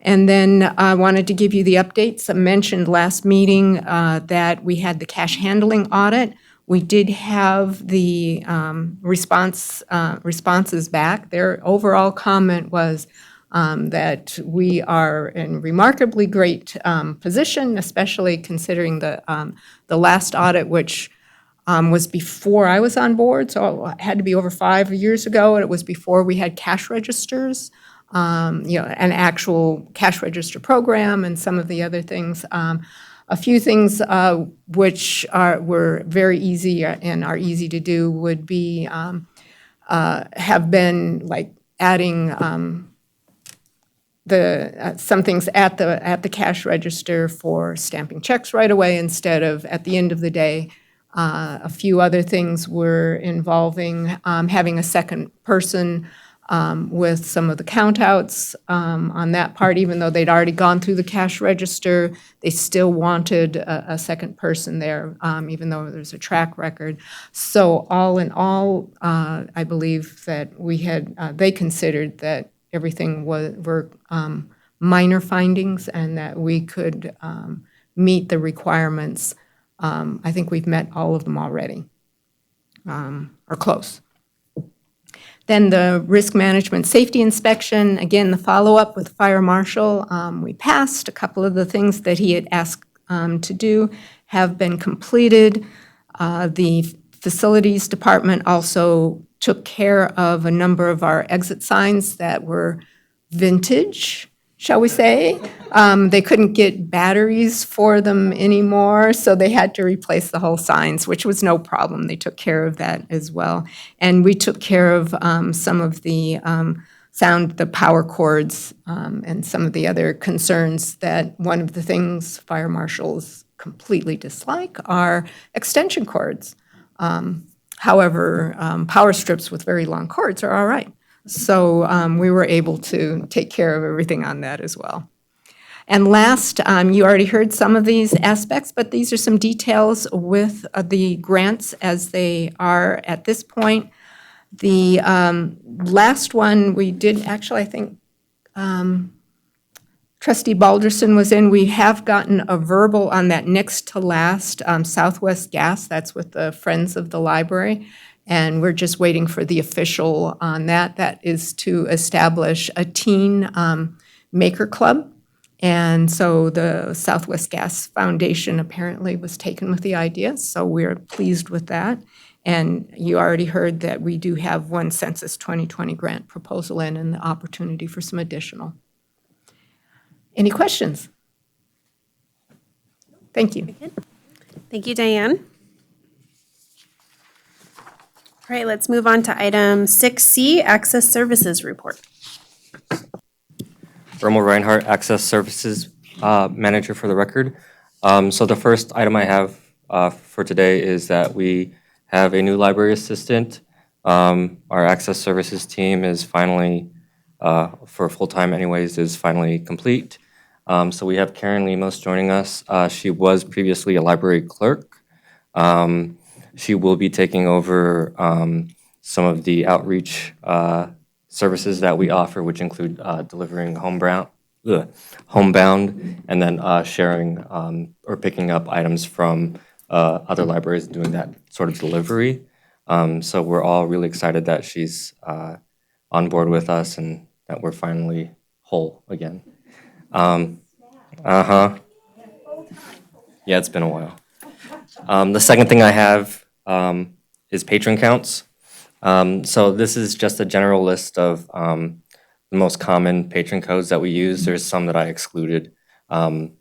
And then I wanted to give you the updates. I mentioned last meeting that we had the cash handling audit. We did have the responses back. Their overall comment was that we are in remarkably great position, especially considering the last audit, which was before I was on board, so it had to be over 5 years ago, and it was before we had cash registers. an actual cash register program and some of the other things. A few things which were very easy and are easy to do would be have been like adding some things at the cash register for stamping checks right away instead of at the end of the day. A few other things were involving having a second person with some of the countouts on that part, even though they'd already gone through the cash register, they still wanted a second person there, even though there's a track record. So all in all, I believe that they considered that everything were minor findings and that we could meet the requirements. I think we've met all of them already, or close. Then the risk management safety inspection, again, the follow-up with fire marshal, we passed. A couple of the things that he had asked to do have been completed. The facilities department also took care of a number of our exit signs that were vintage, shall we say. They couldn't get batteries for them anymore, so they had to replace the whole signs, which was no problem. They took care of that as well. And we took care of some of the the power cords, and some of the other concerns that one of the things fire marshals completely dislike are extension cords. However, power strips with very long cords are all right. So we were able to take care of everything on that as well. And last, you already heard some of these aspects, but these are some details with the grants as they are at this point. The last one we did, actually, I think Trustee Balderson was in. We have gotten a verbal on that next to last, Southwest Gas. That's with the Friends of the Library. And we're just waiting for the official on that. That is to establish a teen maker club. And so the Southwest Gas Foundation apparently was taken with the idea, so we're pleased with that. And you already heard that we do have one Census 2020 grant proposal in and the opportunity for some additional. Any questions? Thank you. Thank you, Diane. All right, let's move on to item 6C, Access Services Report. Romo Reinhardt, Access Services Manager for the record. So the first item I have for today is that we have a new library assistant. Our Access Services team is finally, for full-time anyways, is finally complete. So we have Karen Lemos joining us. She was previously a library clerk. She will be taking over some of the outreach services that we offer, which include delivering homebound, and then sharing or picking up items from other libraries and doing that sort of delivery. So we're all really excited that she's on board with us and that we're finally whole again. Yeah, it's been a while. The second thing I have is patron counts. So this is just a general list of the most common patron codes that we use. There's some that I excluded. But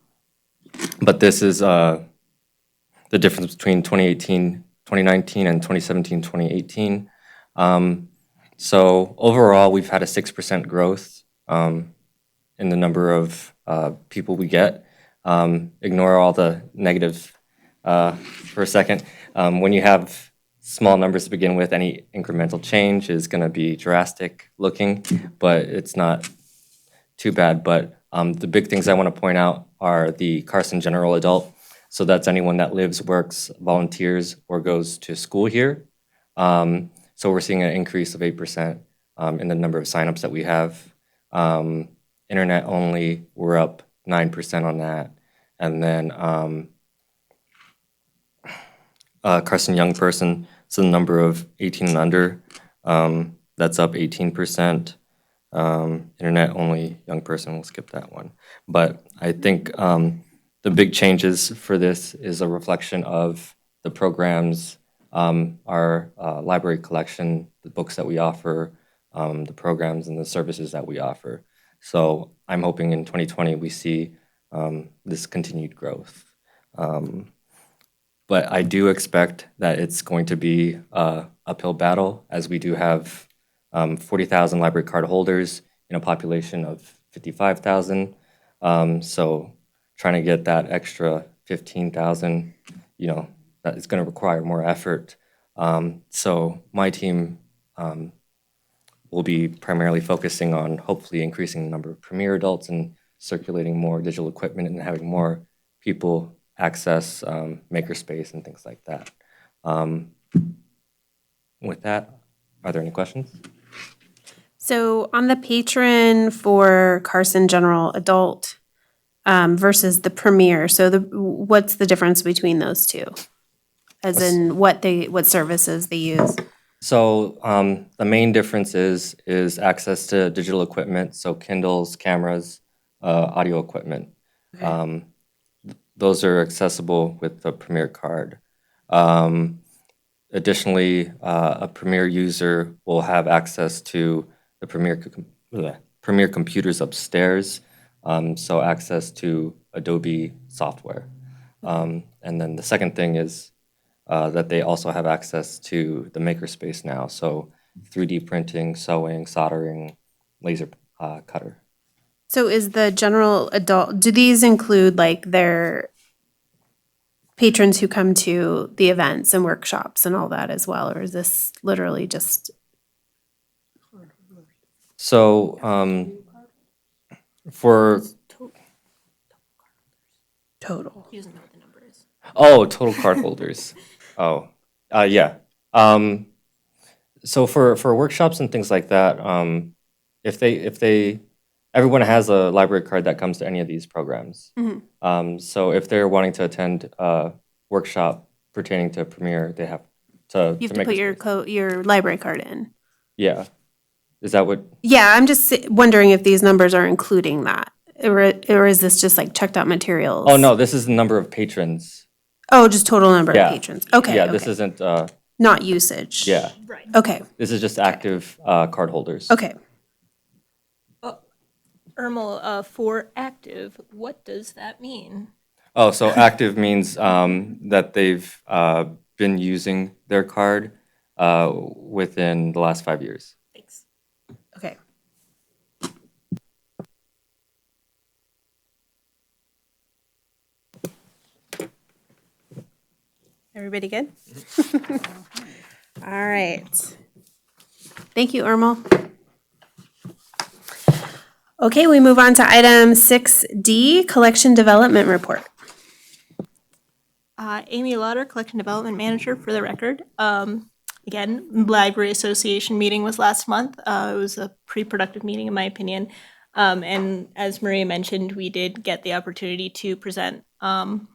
this is the difference between 2019, and 2018. So overall, we've had a 6% growth in the number of people we get. Ignore all the negatives for a second. When you have small numbers to begin with, any incremental change is going to be drastic looking, but it's not too bad. But the big things I want to point out are the Carson General Adult. So that's anyone that lives, works, volunteers, or goes to school here. So we're seeing an increase of 8% in the number of signups that we have. Internet only, we're up 9% on that. And then Carson Young Person, so the number of 18 and under, that's up 18%. Internet only young person, we'll skip that one. But I think the big changes for this is a reflection of the programs, our library collection, the books that we offer, the programs and the services that we offer. So I'm hoping in 2020 we see this continued growth. But I do expect that it's going to be an uphill battle, as we do have 40,000 library card holders in a population of 55,000. So trying to get that extra 15,000, that is going to require more effort. So my team will be primarily focusing on hopefully increasing the number of Premier adults and circulating more digital equipment and having more people access makerspace and things like that. With that, are there any questions? So on the patron for Carson General Adult versus the Premier, so what's the difference between those two? As in what services they use? So the main difference is access to digital equipment, so Kindles, cameras, audio equipment. Okay. Those are accessible with the Premier card. Additionally, a Premier user will have access to the Premier computers upstairs, so access to Adobe software. And then the second thing is that they also have access to the makerspace now, so 3D printing, sewing, soldering, laser cutter. So is the general adult, do these include like their patrons who come to the events and workshops and all that as well? Or is this literally just? So for Total. He doesn't know what the number is. total card holders. Yeah. So for workshops and things like that, if everyone has a library card that comes to any of these programs. So if they're wanting to attend a workshop pertaining to Premier, they have to. You have to make put a your library card in. Yeah. Is that what? Yeah, I'm just wondering if these numbers are including that, or is this just like checked out materials? Oh, no, this is the number of patrons. Oh, just total number Yeah. of patrons. Okay. Yeah, okay. this isn't, Not usage. yeah, Right. Okay. this is just active card holders. Okay. Irma, for active, what does that mean? Oh, so active means that they've been using their card within the last 5 years. Thanks. Okay. Everybody good? All right. Thank you, Irma. Okay, we move on to item 6D, Collection Development Report. Amy Lauder, Collection Development Manager, for the record. Again, Library Association meeting was last month. It was a pretty productive meeting, in my opinion. And as Maria mentioned, we did get the opportunity to present on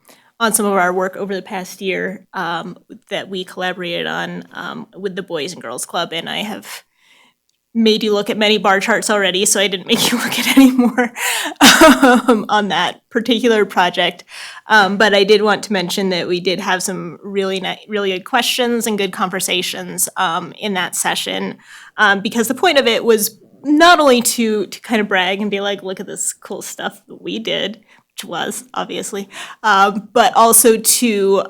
some of our work over the past year that we collaborated on with the Boys and Girls Club. And I have made you look at many bar charts already, so I didn't make you look at any more on that particular project. But I did want to mention that we did have some really good questions and good conversations in that session, because the point of it was not only to kind of brag and be like, look at this cool stuff that we did, which was obviously, but also to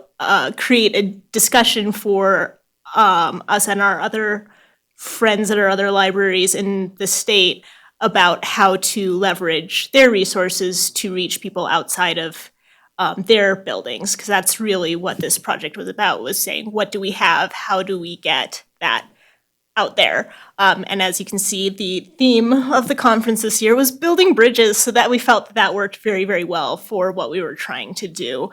create a discussion for us and our other friends at our other libraries in the state about how to leverage their resources to reach people outside of their buildings, because that's really what this project was about, was saying, what do we have? How do we get that out there? And as you can see, the theme of the conference this year was building bridges, so that we felt that worked very, very well for what we were trying to do.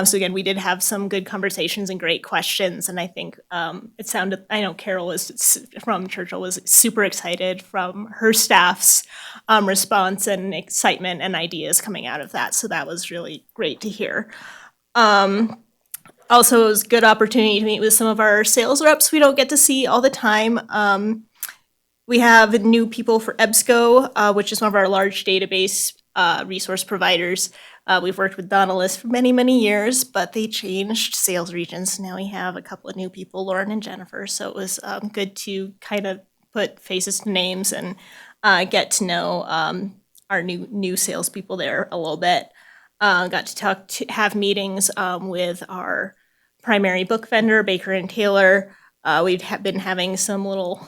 So again, we did have some good conversations and great questions, and I think it sounded, I know Carol from Churchill was super excited from her staff's response and excitement and ideas coming out of that, so that was really great to hear. Also, it was a good opportunity to meet with some of our sales reps we don't get to see all the time. We have new people for EBSCO, which is one of our large database resource providers. We've worked with Donalist for many, many years, but they changed sales regions. Now we have a couple of new people, Lauren and Jennifer, so it was good to kind of put faces to names and get to know our new salespeople there a little bit. Got to have meetings with our primary book vendor, Baker and Taylor. We've been having some little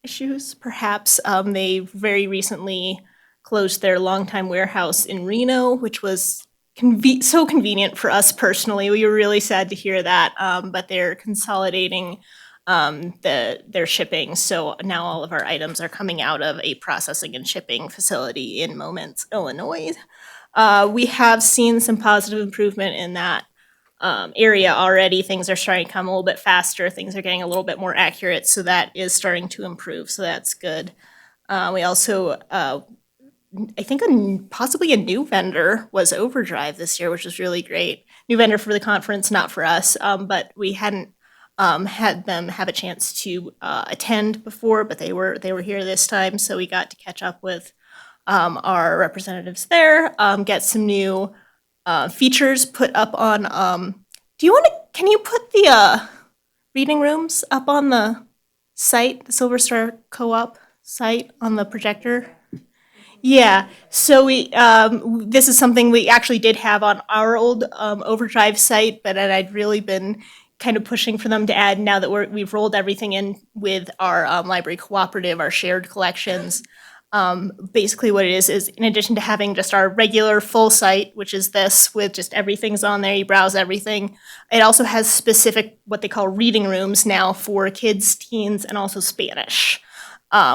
issues, perhaps. They very recently closed their longtime warehouse in Reno, which was so convenient for us personally. We were really sad to hear that, but they're consolidating their shipping. So now all of our items are coming out of a processing and shipping facility in Moments, Illinois. We have seen some positive improvement in that area already. Things are starting to come a little bit faster. Things are getting a little bit more accurate. So that is starting to improve. So that's good. We also, I think possibly a new vendor was Overdrive this year, which was really great. New vendor for the conference, not for us, but we hadn't had them have a chance to attend before, but they were here this time, so we got to catch up with our representatives there, get some new features put up on. Can you put the reading rooms up on the site, the Silver Star Co-op site on the projector? Yeah, so this is something we actually did have on our old Overdrive site, but I'd really been kind of pushing for them to add now that we've rolled everything in with our library cooperative, our shared collections. Basically what it is in addition to having just our regular full site, which is this with just everything's on there, you browse everything, it also has specific what they call reading rooms now for kids, teens, and also Spanish.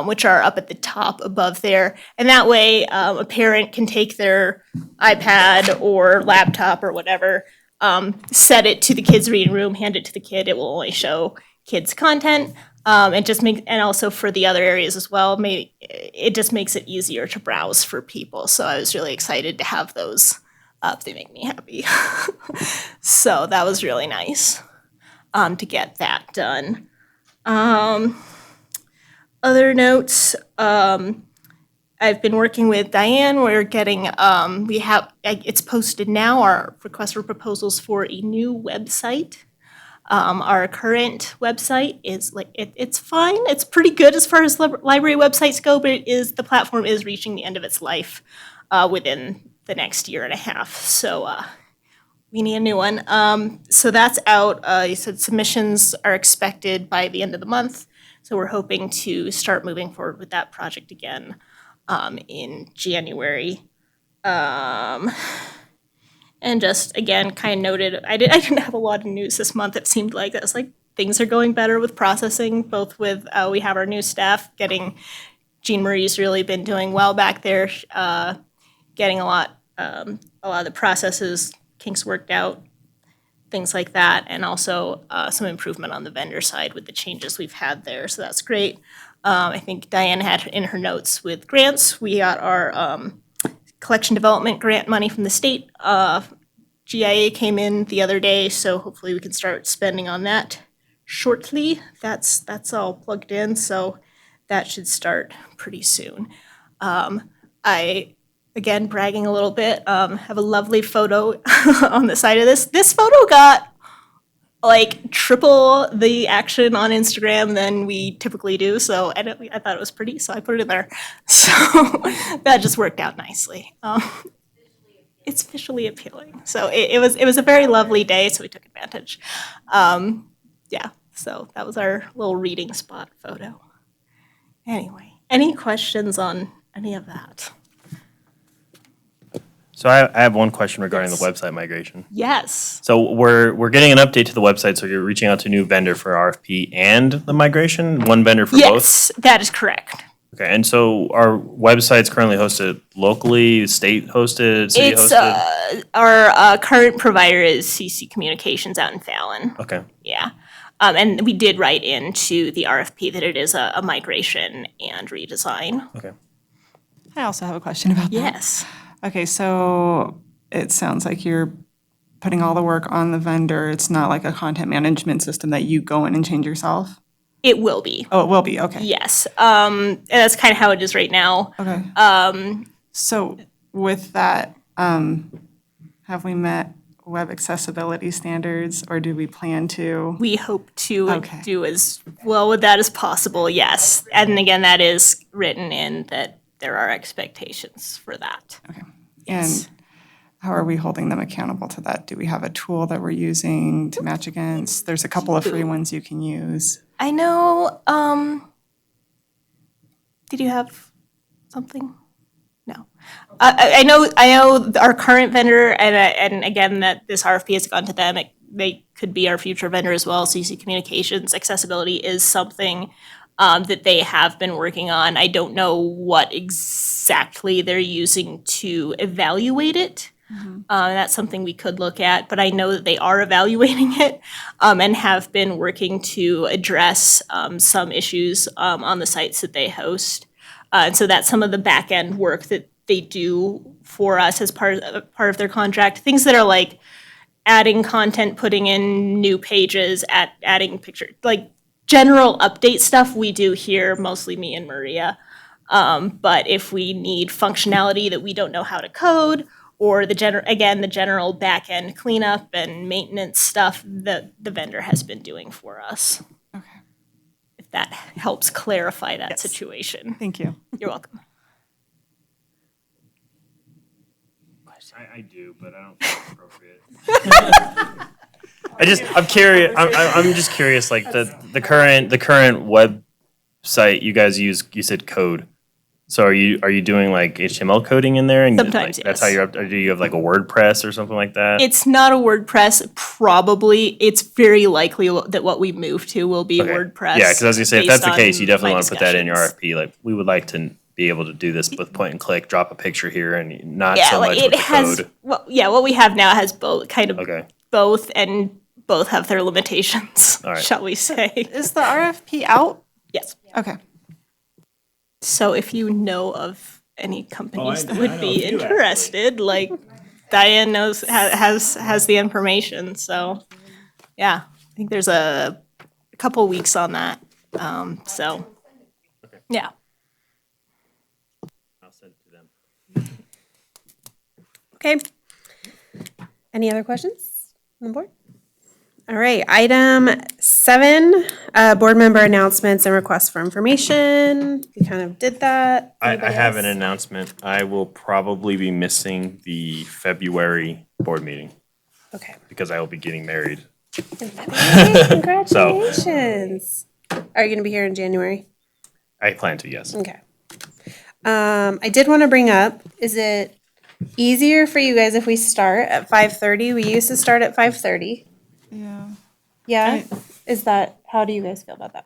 Which are up at the top above there. And that way, a parent can take their iPad or laptop or whatever, set it to the kids' reading room, hand it to the kid. It will only show kids' content. And also for the other areas as well, it just makes it easier to browse for people. So I was really excited to have those up. They make me happy. So that was really nice to get that done. Other notes, I've been working with Diane. We're getting, it's posted now, our request for proposals for a new website. Our current website is it's fine. It's pretty good as far as library websites go, but the platform is reaching the end of its life within the next year and a half. So we need a new one. So that's out. You said submissions are expected by the end of the month. So we're hoping to start moving forward with that project again in January. And just, again, kind of noted, I didn't have a lot of news this month. It seemed like that was like things are going better with processing, both with, we have our new staff Jean Marie's really been doing well back there, getting a lot of the processes, kinks worked out, things like that, and also some improvement on the vendor side with the changes we've had there, so that's great. I think Diane had in her notes with grants, we got our collection development grant money from the state. GIA came in the other day, so hopefully we can start spending on that shortly. That's all plugged in, so that should start pretty soon. Again, bragging a little bit, have a lovely photo on the side of this. This photo got like triple the action on Instagram than we typically do, so I thought it was pretty, so I put it in there. So that just worked out nicely. It's visually appealing. So it was a very lovely day, so we took advantage. Yeah, so that was our little reading spot photo. Anyway, any questions on any of that? So I have one question regarding the website migration. Yes. So we're getting an update to the website, so you're reaching out to a new vendor for RFP and the migration? One vendor for both? Yes, that is correct. Okay, and so our website's currently hosted locally, state hosted, city hosted? Our current provider is CC Communications out in Fallon. Okay. Yeah. And we did write into the RFP that it is a migration and redesign. Okay. I also have a question about that. Yes. Okay, so it sounds like you're putting all the work on the vendor. It's not like a content management system that you go in and change yourself? It will be. Oh, it will be, okay. Yes. And that's kind of how it is right now. Okay. So with that, have we met web accessibility standards, or do we plan to? We hope to Okay. do as well with that as possible, yes. And again, that is written in that there are expectations for that. Okay. Yes. And how are we holding them accountable to that? Do we have a tool that we're using to match against? There's a couple of free ones you can use. I know, did you have something? No. I know our current vendor, and again, that this RFP has gone to them. They could be our future vendor as well. CC Communications accessibility is something that they have been working on. I don't know what exactly they're using to evaluate it. That's something we could look at, but I know that they are evaluating it and have been working to address some issues on the sites that they host. And so that's some of the back end work that they do for us as part of their contract. Things that are like adding content, putting in new pages, adding pictures, like general update stuff we do here, mostly me and Maria. But if we need functionality that we don't know how to code, or the general back end cleanup and maintenance stuff that the vendor has been doing for us. Okay. If that helps clarify that Yes. situation. Thank you. You're welcome. I do, but I don't think it's appropriate. I'm curious. I'm just curious. Like the current website you guys use, you said code. So are you doing like HTML coding in there? And Sometimes, like, that's how yes. you're up. Or do you have like a WordPress or something like that? It's not a WordPress. Probably, it's very likely that what we move to will be Okay. WordPress. Yeah, because I was gonna say if that's the based case, on you definitely my want to put that in your discussions. RFP. Like we would like to be able to do this with point and click, drop a picture here, and not Yeah, so like much it with the has. code. Well, yeah, what we have now has both Okay. both, and both have their limitations. All right. Shall we say? Is the RFP out? Yes. Okay. So if you know of any companies that would be interested, like Diane knows has the information. So yeah, I think there's a couple weeks on that. So yeah. I'll send it to them. Okay. Any other questions on the board? All right, item 7, board member announcements and requests for information. We kind of did that. I Anybody have an else? announcement. I will probably be missing the February board meeting Okay. because I will be getting married. Hey, congratulations. Are you going to be here in January? I plan to, yes. Okay. I did want to bring up, is it easier for you guys if we start at 5:30? We used to start at 5:30. Yeah. Yeah? Is that, how do you guys feel about that?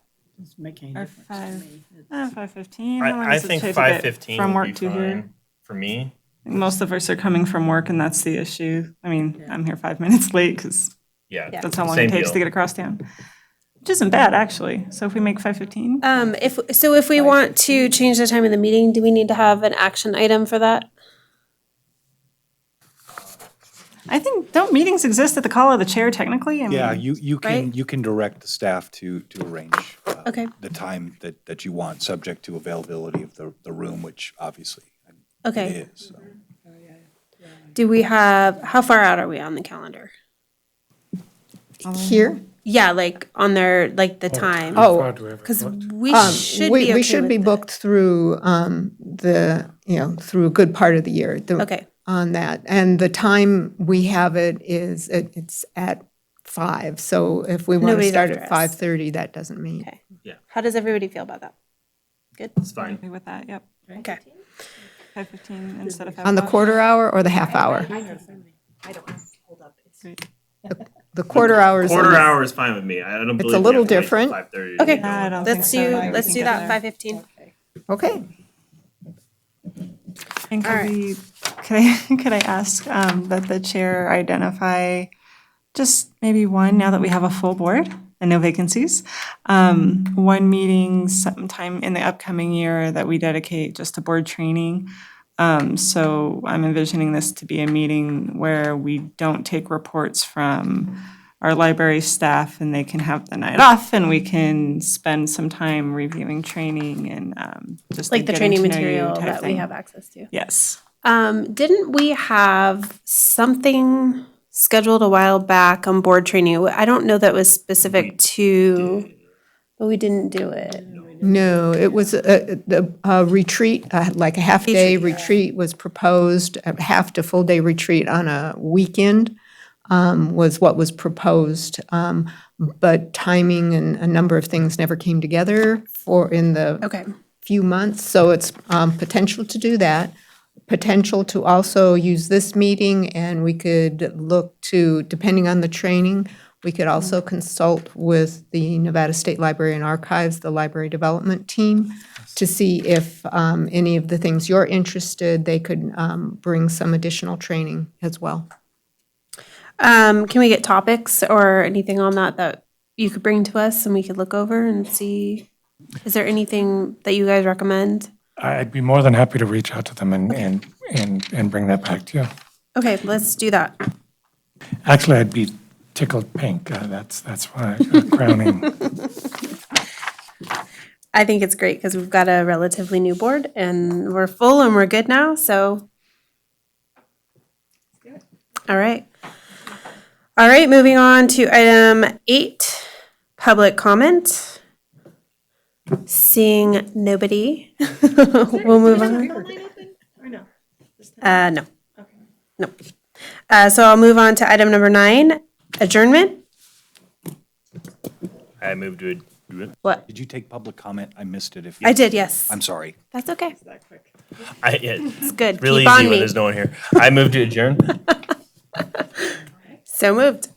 Or 5:15. I think 5:15 from would work be to here. fine for me. Most of us are coming from work, and that's the issue. I mean, I'm here 5 minutes late because Yeah. that's how long Same it takes deal. to get across town. Which isn't bad, actually. So if we make 5:15, If we want to change the time of the meeting, do we need to have an action item for that? I think, don't meetings exist at the call of the chair technically? I Yeah, mean, you can, Right? you can direct the staff to arrange Okay. the time that you want, subject to availability of the room, which obviously Okay. it is. So. Do we have, how far out are we on the calendar? Here? Yeah, like on their, like the time. Oh, Because we should we be okay should with be the- booked through through a good part of the year. Okay. On that. And the time we have it's at 5. So if we want to Nobody's start after at us. 5:30, that doesn't mean. Okay. Yeah. How does everybody feel about that? Good? It's fine. happy with that, yep. Okay. 5:15 instead of 5 On the o'clock. quarter hour or the half hour? Great. The quarter hour is. Quarter hour is fine with me. I don't believe a we little have to wait till different. 5:30 Okay. I don't Let's think so. do, We let's can do get that, there. 5:15. Okay. And All right. could I ask that the chair identify just maybe one, now that we have a full board and no vacancies, one meeting sometime in the upcoming year that we dedicate just to board training. So I'm envisioning this to be a meeting where we don't take reports from our library staff and they can have the night off and we can spend some time reviewing training and just Like the getting training to know you material type that we thing. have access to. Yes. Didn't we have something scheduled a while back on board training. I don't know that was specific to, but we didn't do it. No, it was a retreat, like a half-day retreat was proposed, a half to full-day retreat on a weekend was what was proposed. But timing and a number of things never came together in the Okay. few months. So it's potential to do that, potential to also use this meeting, and we could look to, depending on the training, we could also consult with the Nevada State Library and Archives, the library development team, to see if any of the things you're interested, they could bring some additional training as well. Can we get topics or anything on that you could bring to us and we could look over and see? Is there anything that you guys recommend? I'd be more than happy to reach out to them and bring that back to you. Okay, let's do that. Actually, I'd be tickled pink. That's why crowning. I think it's great because we've got a relatively new board and we're full and we're good now, so. All right. All right, moving on to item 8, public comment. Seeing nobody, we'll move on. No. No. So I'll move on to item number 9, adjournment. I moved to What? Did you take public comment? I missed it. I did, yes. I'm sorry. That's okay. it's Good. really Keep easy on when me. there's no one here. I moved to adjourn. So moved.